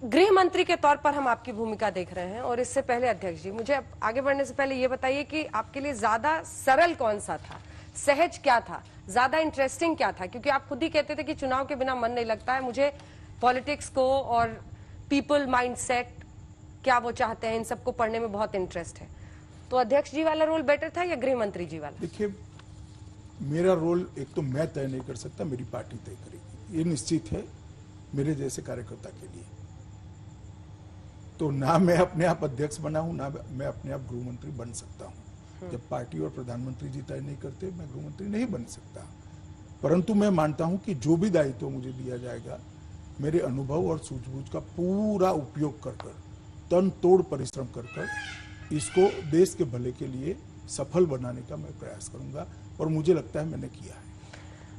गृह मंत्री के तौर पर हम आपकी भूमिका देख रहे हैं, और इससे पहले अध्यक्ष जी, मुझे आगे बढ़ने से पहले ये बताइए कि आपके लिए ज्यादा सरल कौन सा था, सहज क्या था, ज्यादा इंटरेस्टिंग क्या था? क्योंकि आप खुद ही कहते थे कि चुनाव के बिना मन नहीं लगता है, मुझे पॉलिटिक्स को और पीपल माइंडसेट क्या वो चाहते हैं इन सबको पढ़ने में बहुत इंटरेस्ट है। तो अध्यक्ष जी वाला रोल बेटर था या गृह मंत्री जी वाला? देखिए, मेरा रोल एक तो मैं तय नहीं कर सकता, मेरी पार्टी तय करेगी, ये निश्चित है मेरे जैसे कार्यकर्ता के लिए। तो ना मैं अपने आप अध्यक्ष बना हूं, ना मैं अपने आप गृह मंत्री बन सकता हूं। जब पार्टी और प्रधानमंत्री जी तय नहीं करते, मैं गृह मंत्री नहीं बन सकता। परंतु मैं मानता हूं कि जो भी दायित्व मुझे दिया जाएगा, मेरे अनुभव और सूझबूझ का पूरा उपयोग कर तन तोड़ परिश्रम कर इसको देश के भले के लिए सफल बनाने का मैं प्रयास करूंगा, और मुझे लगता है मैंने किया है।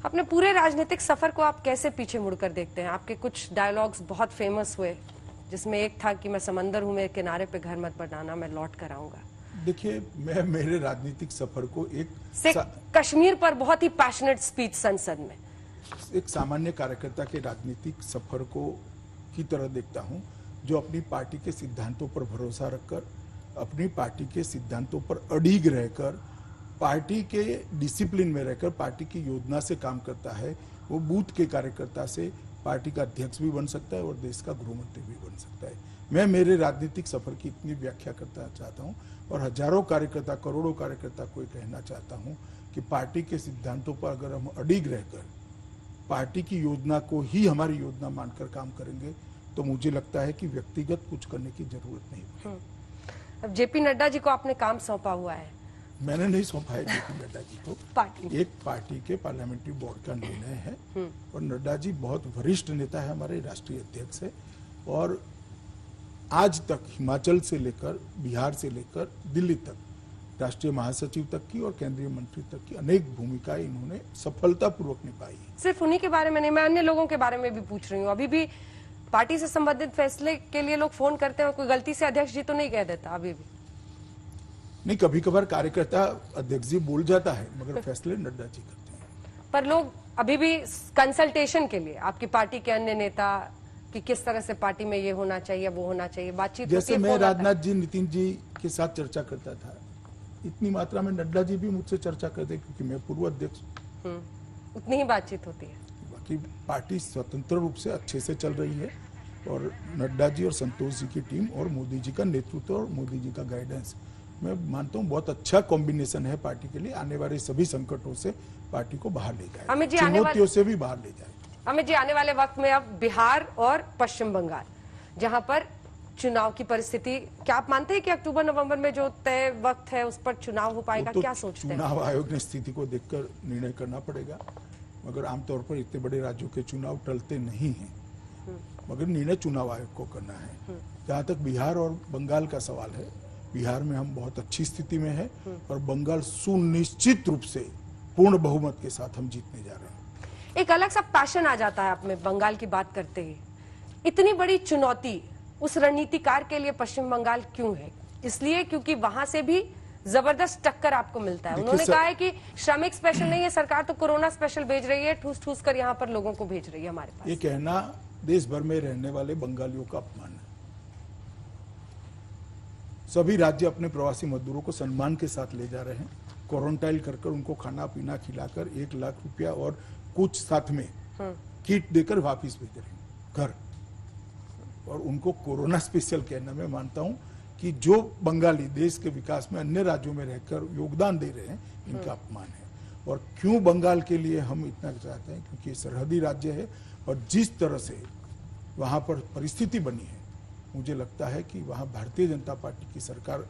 अपने पूरे राजनीतिक सफर को आप कैसे पीछे मुड़कर देखते हैं? आपके कुछ डायलॉग्स बहुत फेमस हुए, जिसमें एक था कि मैं समंदर हूं, मेरे किनारे पे घर मत बनाना, मैं लौट कर आऊंगा। देखिए, मैं मेरे राजनीतिक सफर को कश्मीर पर बहुत ही पैशनेट स्पीच संसद में, एक सामान्य कार्यकर्ता के राजनीतिक सफर को की तरह देखता हूं, जो अपनी पार्टी के सिद्धांतों पर भरोसा रखकर, अपनी पार्टी के सिद्धांतों पर अड़िग रहकर, पार्टी के डिसिप्लिन में रहकर पार्टी की योजना से काम करता है। वो बूथ के कार्यकर्ता से पार्टी का अध्यक्ष भी बन सकता है और देश का गृह मंत्री भी बन सकता है। मैं मेरे राजनीतिक सफर की इतनी व्याख्या करना चाहता हूं, और हजारों कार्यकर्ता, करोड़ों कार्यकर्ता को कहना चाहता हूं कि पार्टी के सिद्धांतों पर अगर हम अड़िग रहकर पार्टी की योजना को ही हमारी योजना मानकर काम करेंगे, तो मुझे लगता है कि व्यक्तिगत कुछ करने की जरूरत नहीं। अब जेपी नड्डा जी को आपने काम सौंपा हुआ है। मैंने नहीं सौंपा है जेपी नड्डा जी को, एक पार्टी के पार्लियामेंट्री बोर्ड का निर्णय है, और नड्डा जी बहुत वरिष्ठ नेता है, हमारे राष्ट्रीय अध्यक्ष है, और आज तक हिमाचल से लेकर, बिहार से लेकर दिल्ली तक, राष्ट्रीय महासचिव तक की और केंद्रीय मंत्री तक की अनेक भूमिकाएं इन्होंने सफलतापूर्वक निभाई है। सिर्फ उन्हीं के बारे में नहीं, मैं अन्य लोगों के बारे में भी पूछ रही हूँ। अभी भी पार्टी से संबंधित फैसले के लिए लोग फोन करते हैं, कोई गलती से अध्यक्ष जी तो नहीं कह देता? अभी भी नहीं, कभी कभार कार्यकर्ता अध्यक्ष जी बोल जाता है, मगर फैसले नड्डा जी करते हैं। पर लोग अभी भी कंसल्टेशन के लिए आपकी पार्टी के अन्य नेता कि किस तरह से पार्टी में ये होना चाहिए, वो होना चाहिए, बातचीत जैसे मैं राजनाथ जी, नितिन जी के साथ चर्चा करता था, इतनी मात्रा में नड्डा जी भी मुझसे चर्चा करते, क्योंकि मैं पूर्व अध्यक्ष हूं। उतनी ही बातचीत होती है। बाकी पार्टी स्वतंत्र रूप से अच्छे से चल रही है, और नड्डा जी और संतोष जी की टीम और मोदी जी का नेतृत्व और मोदी जी का गाइडेंस, मैं मानता हूं बहुत अच्छा कॉम्बिनेशन है पार्टी के लिए। आने वाले सभी संकटों से पार्टी को बाहर ले जाए, चुनौतियों से भी बाहर ले जाए। अमित जी, आने वाले वक्त में अब बिहार और पश्चिम बंगाल, जहां पर चुनाव की परिस्थिति, क्या आप मानते हैं कि अक्टूबर नवंबर में जो तय वक्त है उस पर चुनाव हो पाएगा? क्या सोचते हैं? चुनाव आयोग ने स्थिति को देखकर निर्णय करना पड़ेगा, मगर आमतौर पर इतने बड़े राज्यों के चुनाव टलते नहीं हैं, मगर निर्णय चुनाव आयोग को करना है। जहां तक बिहार और बंगाल का सवाल है, बिहार में हम बहुत अच्छी स्थिति में है, और बंगाल सुनिश्चित रूप से पूर्ण बहुमत के साथ हम जीतने जा रहे हैं। एक अलग सा पैशन आ जाता है आप में बंगाल की बात करते ही। इतनी बड़ी चुनौती उस रणनीतिकार के लिए पश्चिम बंगाल क्यों है? इसलिए क्योंकि वहां से भी जबरदस्त टक्कर आपको मिलता है। उन्होंने कहा है कि श्रमिक स्पेशल नहीं है, सरकार तो कोरोना स्पेशल भेज रही है, ठूस ठूस कर यहाँ पर लोगों को भेज रही है हमारे पास। ये कहना देश भर में रहने वाले बंगालियों का अपमान है। सभी राज्य अपने प्रवासी मजदूरों को सम्मान के साथ ले जा रहे हैं, क्वारंटाइन कर उनको खाना पीना खिलाकर 1 लाख रुपया और कुछ साथ में किट देकर वापिस भेज रहे हैं घर। और उनको कोरोना स्पेशल कहना, मैं मानता हूं कि जो बंगाली देश के विकास में अन्य राज्यों में रहकर योगदान दे रहे हैं, इनका अपमान है। और क्यों बंगाल के लिए हम इतना चाहते हैं? क्योंकि सरहदी राज्य है, और जिस तरह से वहां पर परिस्थिति बनी है, मुझे लगता है कि वहां भारतीय जनता पार्टी की सरकार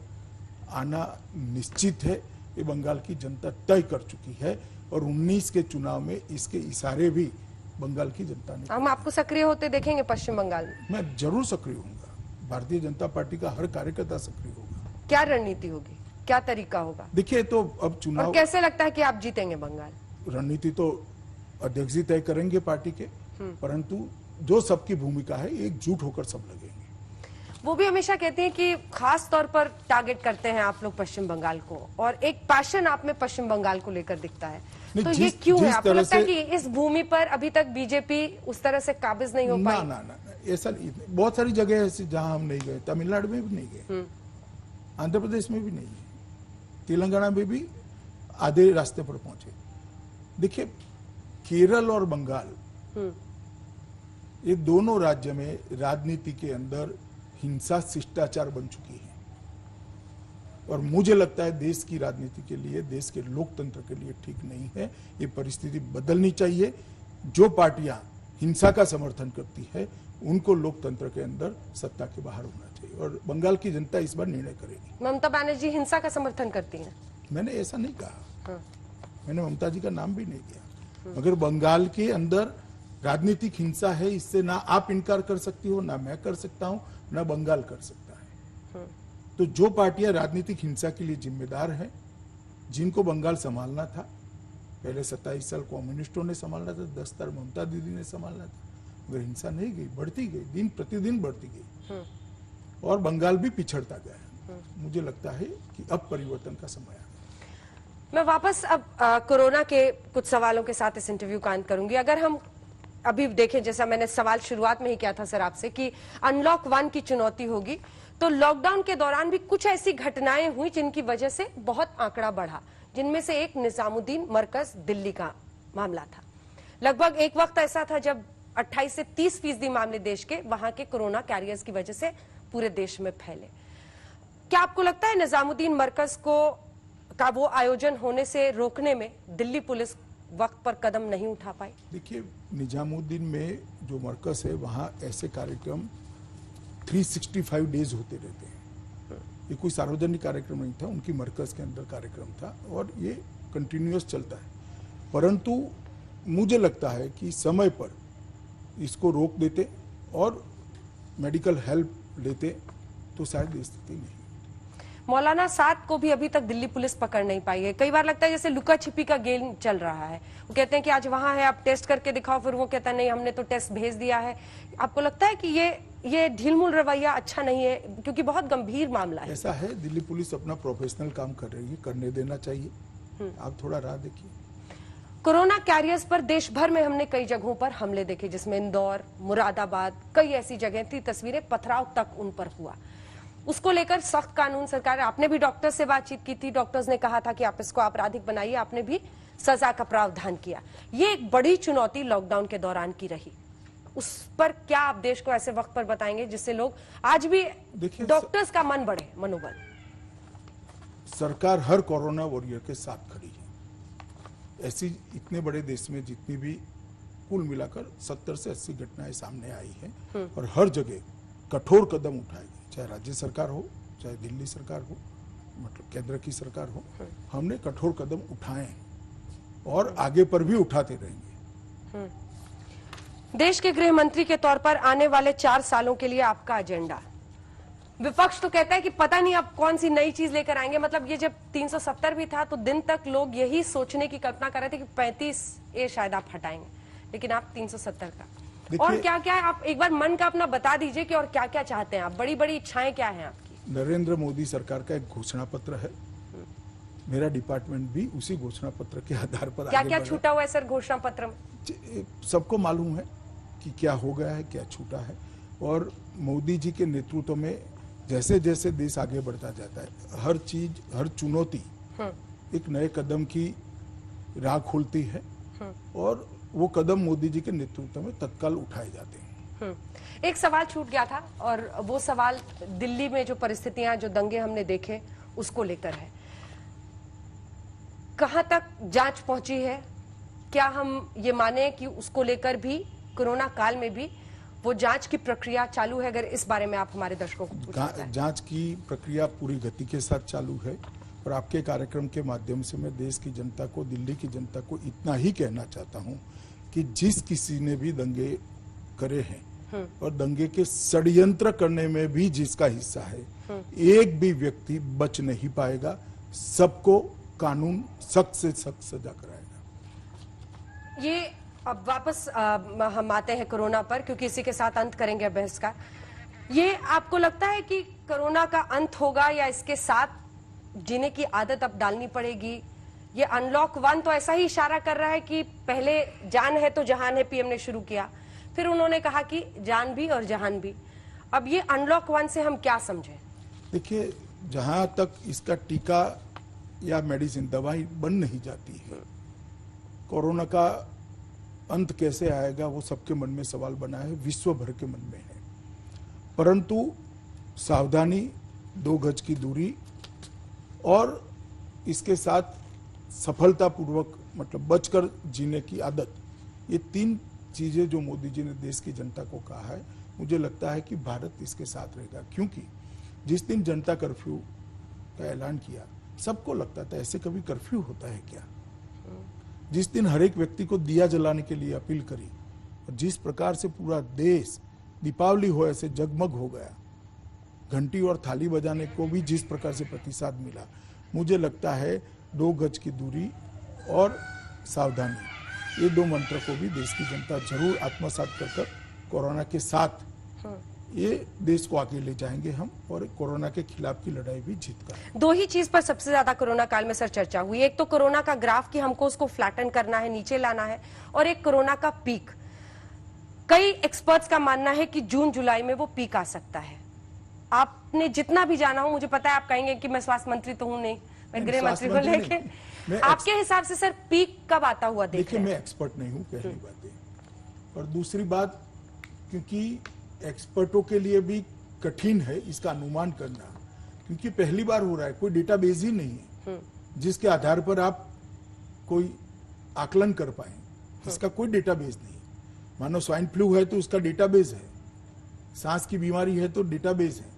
आना निश्चित है। ये बंगाल की जनता तय कर चुकी है, और 19 के चुनाव में इसके इशारे भी बंगाल की जनता ने। हम आपको सक्रिय होते देखेंगे पश्चिम बंगाल में? मैं जरूर सक्रिय होऊंगा। भारतीय जनता पार्टी का हर कार्यकर्ता सक्रिय होगा। क्या रणनीति होगी, क्या तरीका होगा? देखिए, तो अब चुनाव, और कैसे लगता है कि आप जीतेंगे बंगाल? रणनीति तो अध्यक्ष जी तय करेंगे पार्टी के, परंतु जो सबकी भूमिका है, एकजुट होकर सब लगेंगे। वो भी हमेशा कहते हैं कि खास तौर पर टारगेट करते हैं आप लोग पश्चिम बंगाल को, और एक पैशन आप में पश्चिम बंगाल को लेकर दिखता है। तो ये क्यों है? आपको लगता है कि इस भूमि पर अभी तक बीजेपी उस तरह से काबिज नहीं हो पाई? ना, ऐसा नहीं। बहुत सारी जगह है जहां हम नहीं गए। तमिलनाडु में भी नहीं गए, आंध्र प्रदेश में भी नहीं गए, तेलंगाना में भी आधे रास्ते पर पहुंचे। देखिए, केरल और बंगाल, ये दोनों राज्य में राजनीति के अंदर हिंसा शिष्टाचार बन चुकी है, और मुझे लगता है देश की राजनीति के लिए, देश के लोकतंत्र के लिए ठीक नहीं है। ये परिस्थिति बदलनी चाहिए। जो पार्टियां हिंसा का समर्थन करती है, उनको लोकतंत्र के अंदर सत्ता के बाहर होना चाहिए, और बंगाल की जनता इस बार निर्णय करेगी। ममता बनर्जी हिंसा का समर्थन करती हैं? मैंने ऐसा नहीं कहा, मैंने ममता जी का नाम भी नहीं लिया, मगर बंगाल के अंदर राजनीतिक हिंसा है, इससे ना आप इनकार कर सकती हो, ना मैं कर सकता हूं, ना बंगाल कर सकता है। तो जो पार्टियां राजनीतिक हिंसा के लिए जिम्मेदार हैं, जिनको बंगाल संभालना था, पहले 27 साल कम्युनिस्टों ने संभालना था, 10 साल ममता दीदी ने संभालना था, मगर हिंसा नहीं गई, बढ़ती गई, दिन प्रतिदिन बढ़ती गई, और बंगाल भी पिछड़ता गया। मुझे लगता है कि अब परिवर्तन का समय आ गया। मैं वापस अब कोरोना के कुछ सवालों के साथ इस इंटरव्यू का अंत करूंगी। अगर हम अभी देखें, जैसा मैंने सवाल शुरुआत में ही किया था सर आपसे, कि अनलॉक 1 की चुनौती होगी, तो लॉकडाउन के दौरान भी कुछ ऐसी घटनाएं हुई जिनकी वजह से बहुत आंकड़ा बढ़ा, जिनमें से एक निजामुद्दीन मरकज दिल्ली का मामला था। लगभग एक वक्त ऐसा था जब 28 से 30% मामले देश के वहां के कोरोना कैरियर्स की वजह से पूरे देश में फैले। क्या आपको लगता है निजामुद्दीन मरकज का वो आयोजन होने से रोकने में दिल्ली पुलिस वक्त पर कदम नहीं उठा पाई? देखिए, निजामुद्दीन में जो मरकज है, वहां ऐसे कार्यक्रम 365 डेज होते रहते हैं। ये कोई सार्वजनिक कार्यक्रम नहीं था, उनकी मरकज के अंदर कार्यक्रम था, और ये कंटिन्यूअस चलता है। परंतु मुझे लगता है कि समय पर इसको रोक देते और मेडिकल हेल्प लेते तो शायद ये स्थिति नहीं। मौलाना साद को भी अभी तक दिल्ली पुलिस पकड़ नहीं पाई है। कई बार लगता है जैसे लुका छिपी का गेम चल रहा है। वो कहते हैं कि आज वहां है, आप टेस्ट करके दिखाओ, फिर वो कहता है नहीं, हमने तो टेस्ट भेज दिया है। आपको लगता है कि ये ढीलमुल रवैया अच्छा नहीं है, क्योंकि बहुत गंभीर मामला है? ऐसा है, दिल्ली पुलिस अपना प्रोफेशनल काम कर रही है, करने देना चाहिए। आप थोड़ा राह देखिए। कोरोना कैरियर्स पर देश भर में हमने कई जगहों पर हमले देखे, जिसमें इंदौर, मुरादाबाद, कई ऐसी जगह थी, तस्वीरें पथराव तक उन पर हुआ। उसको लेकर सख्त कानून सरकार, आपने भी डॉक्टर से बातचीत की थी, डॉक्टर्स ने कहा था कि आप इसको आपराधिक बनाइए, आपने भी सजा का प्रावधान किया। ये एक बड़ी चुनौती लॉकडाउन के दौरान की रही, उस पर क्या आप देश को ऐसे वक्त पर बताएंगे जिससे लोग आज भी डॉक्टर्स का मन बढ़े, मनोबल? सरकार हर कोरोना वॉरियर के साथ खड़ी है। ऐसी इतने बड़े देश में जितनी भी कुल मिलाकर 70 से 80 घटनाएं सामने आई हैं, और हर जगह कठोर कदम उठाए गए, चाहे राज्य सरकार हो, चाहे दिल्ली सरकार हो, मतलब केंद्र की सरकार हो। हमने कठोर कदम उठाए हैं और आगे पर भी उठाते रहेंगे। देश के गृह मंत्री के तौर पर आने वाले 4 सालों के लिए आपका एजेंडा? विपक्ष तो कहता है कि पता नहीं आप कौन सी नई चीज लेकर आएंगे। मतलब ये जब 370 भी था तो दिन तक लोग यही सोचने की कल्पना कर रहे थे कि 35A शायद आप हटाएंगे, लेकिन आप 370 का। और क्या क्या है, आप एक बार मन का अपना बता दीजिए कि और क्या क्या चाहते हैं आप, बड़ी बड़ी इच्छाएं क्या हैं आपकी? नरेंद्र मोदी सरकार का एक घोषणा पत्र है, मेरा डिपार्टमेंट भी उसी घोषणा पत्र के आधार पर क्या क्या छूटा हुआ है सर घोषणा पत्र में? सबको मालूम है कि क्या हो गया है, क्या छूटा है। और मोदी जी के नेतृत्व में जैसे जैसे देश आगे बढ़ता जाता है, हर चीज, हर चुनौती एक नए कदम की राह खोलती है, और वो कदम मोदी जी के नेतृत्व में तत्काल उठाए जाते हैं। एक सवाल छूट गया था, और वो सवाल दिल्ली में जो परिस्थितियां, जो दंगे हमने देखे, उसको लेकर है। कहां तक जांच पहुंची है? क्या हम ये माने कि उसको लेकर भी कोरोना काल में भी वो जांच की प्रक्रिया चालू है? अगर इस बारे में आप हमारे दर्शकों को पूछ सकते हैं। जांच की प्रक्रिया पूरी गति के साथ चालू है, और आपके कार्यक्रम के माध्यम से मैं देश की जनता को, दिल्ली की जनता को इतना ही कहना चाहता हूं कि जिस किसी ने भी दंगे करे हैं और दंगे के षड्यंत्र करने में भी जिसका हिस्सा है, एक भी व्यक्ति बच नहीं पाएगा। सबको कानून सख्त से सख्त सजा कराएगा। ये अब वापस हम आते हैं कोरोना पर, क्योंकि इसी के साथ अंत करेंगे बहस का। ये आपको लगता है कि कोरोना का अंत होगा या इसके साथ जीने की आदत अब डालनी पड़ेगी? ये अनलॉक 1 तो ऐसा ही इशारा कर रहा है कि पहले जान है तो जहान है, पीएम ने शुरू किया, फिर उन्होंने कहा कि जान भी और जहान भी। अब ये अनलॉक 1 से हम क्या समझें? देखिए, जहां तक इसका टीका या मेडिसिन दवाई बन नहीं जाती है, कोरोना का अंत कैसे आएगा वो सबके मन में सवाल बना है, विश्व भर के मन में है। परंतु सावधानी, 2 गज की दूरी और इसके साथ सफलतापूर्वक मतलब बचकर जीने की आदत, ये 3 चीजें जो मोदी जी ने देश की जनता को कहा है, मुझे लगता है कि भारत इसके साथ रहेगा। क्योंकि जिस दिन जनता कर्फ्यू का ऐलान किया, सबको लगता था ऐसे कभी कर्फ्यू होता है क्या। जिस दिन हर एक व्यक्ति को दिया जलाने के लिए अपील करी और जिस प्रकार से पूरा देश दीपावली हो ऐसे जगमग हो गया, घंटी और थाली बजाने को भी जिस प्रकार से प्रतिसाद मिला, मुझे लगता है 2 गज की दूरी और सावधानी, ये 2 मंत्र को भी देश की जनता जरूर आत्मसात कर कोरोना के साथ ये देश को आगे ले जाएंगे हम, और कोरोना के खिलाफ की लड़ाई भी जीत कर। 2 ही चीज पर सबसे ज्यादा कोरोना काल में सर चर्चा हुई। एक तो कोरोना का ग्राफ कि हमको उसको फ्लैटन करना है, नीचे लाना है, और एक कोरोना का पीक। कई एक्सपर्ट्स का मानना है कि जून जुलाई में वो पीक आ सकता है। आपने जितना भी जाना हो, मुझे पता है आप कहेंगे कि मैं स्वास्थ्य मंत्री तो हूं नहीं, मैं गृह मंत्री को लेके, आपके हिसाब से सर पीक कब आता हुआ देखिए, मैं एक्सपर्ट नहीं हूं, पहली बात है। और दूसरी बात, क्योंकि एक्सपर्टों के लिए भी कठिन है इसका अनुमान करना, क्योंकि पहली बार हो रहा है, कोई डेटाबेस ही नहीं है जिसके आधार पर आप कोई आकलन कर पाए। इसका कोई डेटाबेस नहीं। मानो स्वाइन फ्लू है तो उसका डेटाबेस है, सांस की बीमारी है तो डेटाबेस है,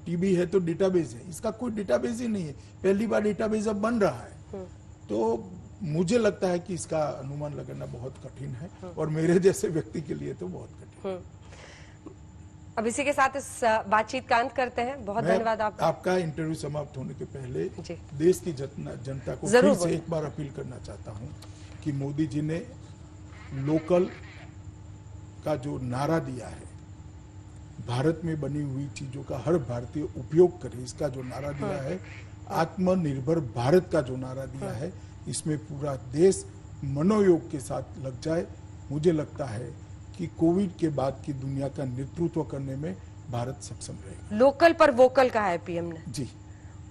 टीबी है तो डेटाबेस है, इसका कोई डेटाबेस ही नहीं है। पहली बार डेटाबेस अब बन रहा है, तो मुझे लगता है कि इसका अनुमान लगाना बहुत कठिन है, और मेरे जैसे व्यक्ति के लिए तो बहुत कठिन है। अब इसी के साथ इस बातचीत का अंत करते हैं। बहुत धन्यवाद आपका इंटरव्यू समाप्त होने के पहले देश की जनता को फिर से एक बार अपील करना चाहता हूं कि मोदी जी ने लोकल का जो नारा दिया है, भारत में बनी हुई चीजों का हर भारतीय उपयोग करे, इसका जो नारा दिया है, आत्मनिर्भर भारत का जो नारा दिया है, इसमें पूरा देश मनोयोग के साथ लग जाए। मुझे लगता है कि कोविड के बाद की दुनिया का नेतृत्व करने में भारत सक्षम रहेगा। लोकल पर वोकल कहा है पीएम ने जी,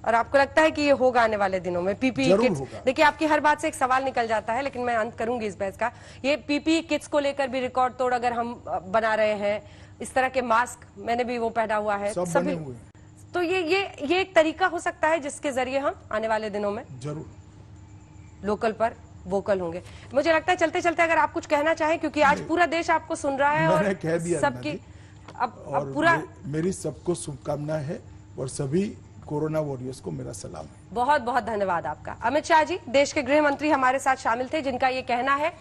और आपको लगता है कि ये होगा आने वाले दिनों में? पीपीई किट्स, देखिए आपकी हर बात से एक सवाल निकल जाता है, लेकिन मैं अंत करूंगी इस बहस का। ये पीपीई किट्स को लेकर भी रिकॉर्ड तोड़ अगर हम बना रहे हैं, इस तरह के मास्क मैंने भी वो पहना हुआ है, सब बने हुए हैं। तो ये एक तरीका हो सकता है जिसके जरिए हम आने वाले दिनों में जरूर लोकल पर वोकल होंगे। मुझे लगता है चलते चलते अगर आप कुछ कहना चाहें, क्योंकि आज पूरा देश आपको सुन रहा है और कह दिया सबकी अब पूरा मेरी सबको शुभकामनाएं है और सभी कोरोना वॉरियर्स को मेरा सलाम है। बहुत बहुत धन्यवाद आपका। अमित शाह जी, देश के गृह मंत्री हमारे साथ शामिल थे, जिनका ये कहना है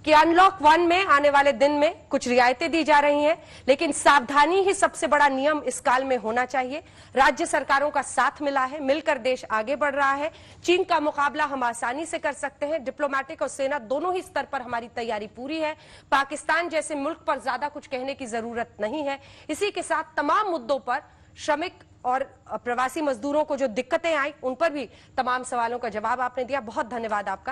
कि अनलॉक 1 में आने वाले दिन में कुछ रियायतें दी जा रही हैं, लेकिन सावधानी ही सबसे बड़ा नियम इस काल में होना चाहिए। राज्य सरकारों का साथ मिला है, मिलकर देश आगे बढ़ रहा है। चीन का मुकाबला हम आसानी से कर सकते हैं। डिप्लोमेटिक और सेना दोनों ही स्तर पर हमारी तैयारी पूरी है। पाकिस्तान जैसे मुल्क पर ज्यादा कुछ कहने की जरूरत नहीं है। इसी के साथ तमाम मुद्दों पर, श्रमिक और प्रवासी मजदूरों को जो दिक्कतें आई, उन पर भी तमाम सवालों का जवाब आपने दिया। बहुत धन्यवाद आपका।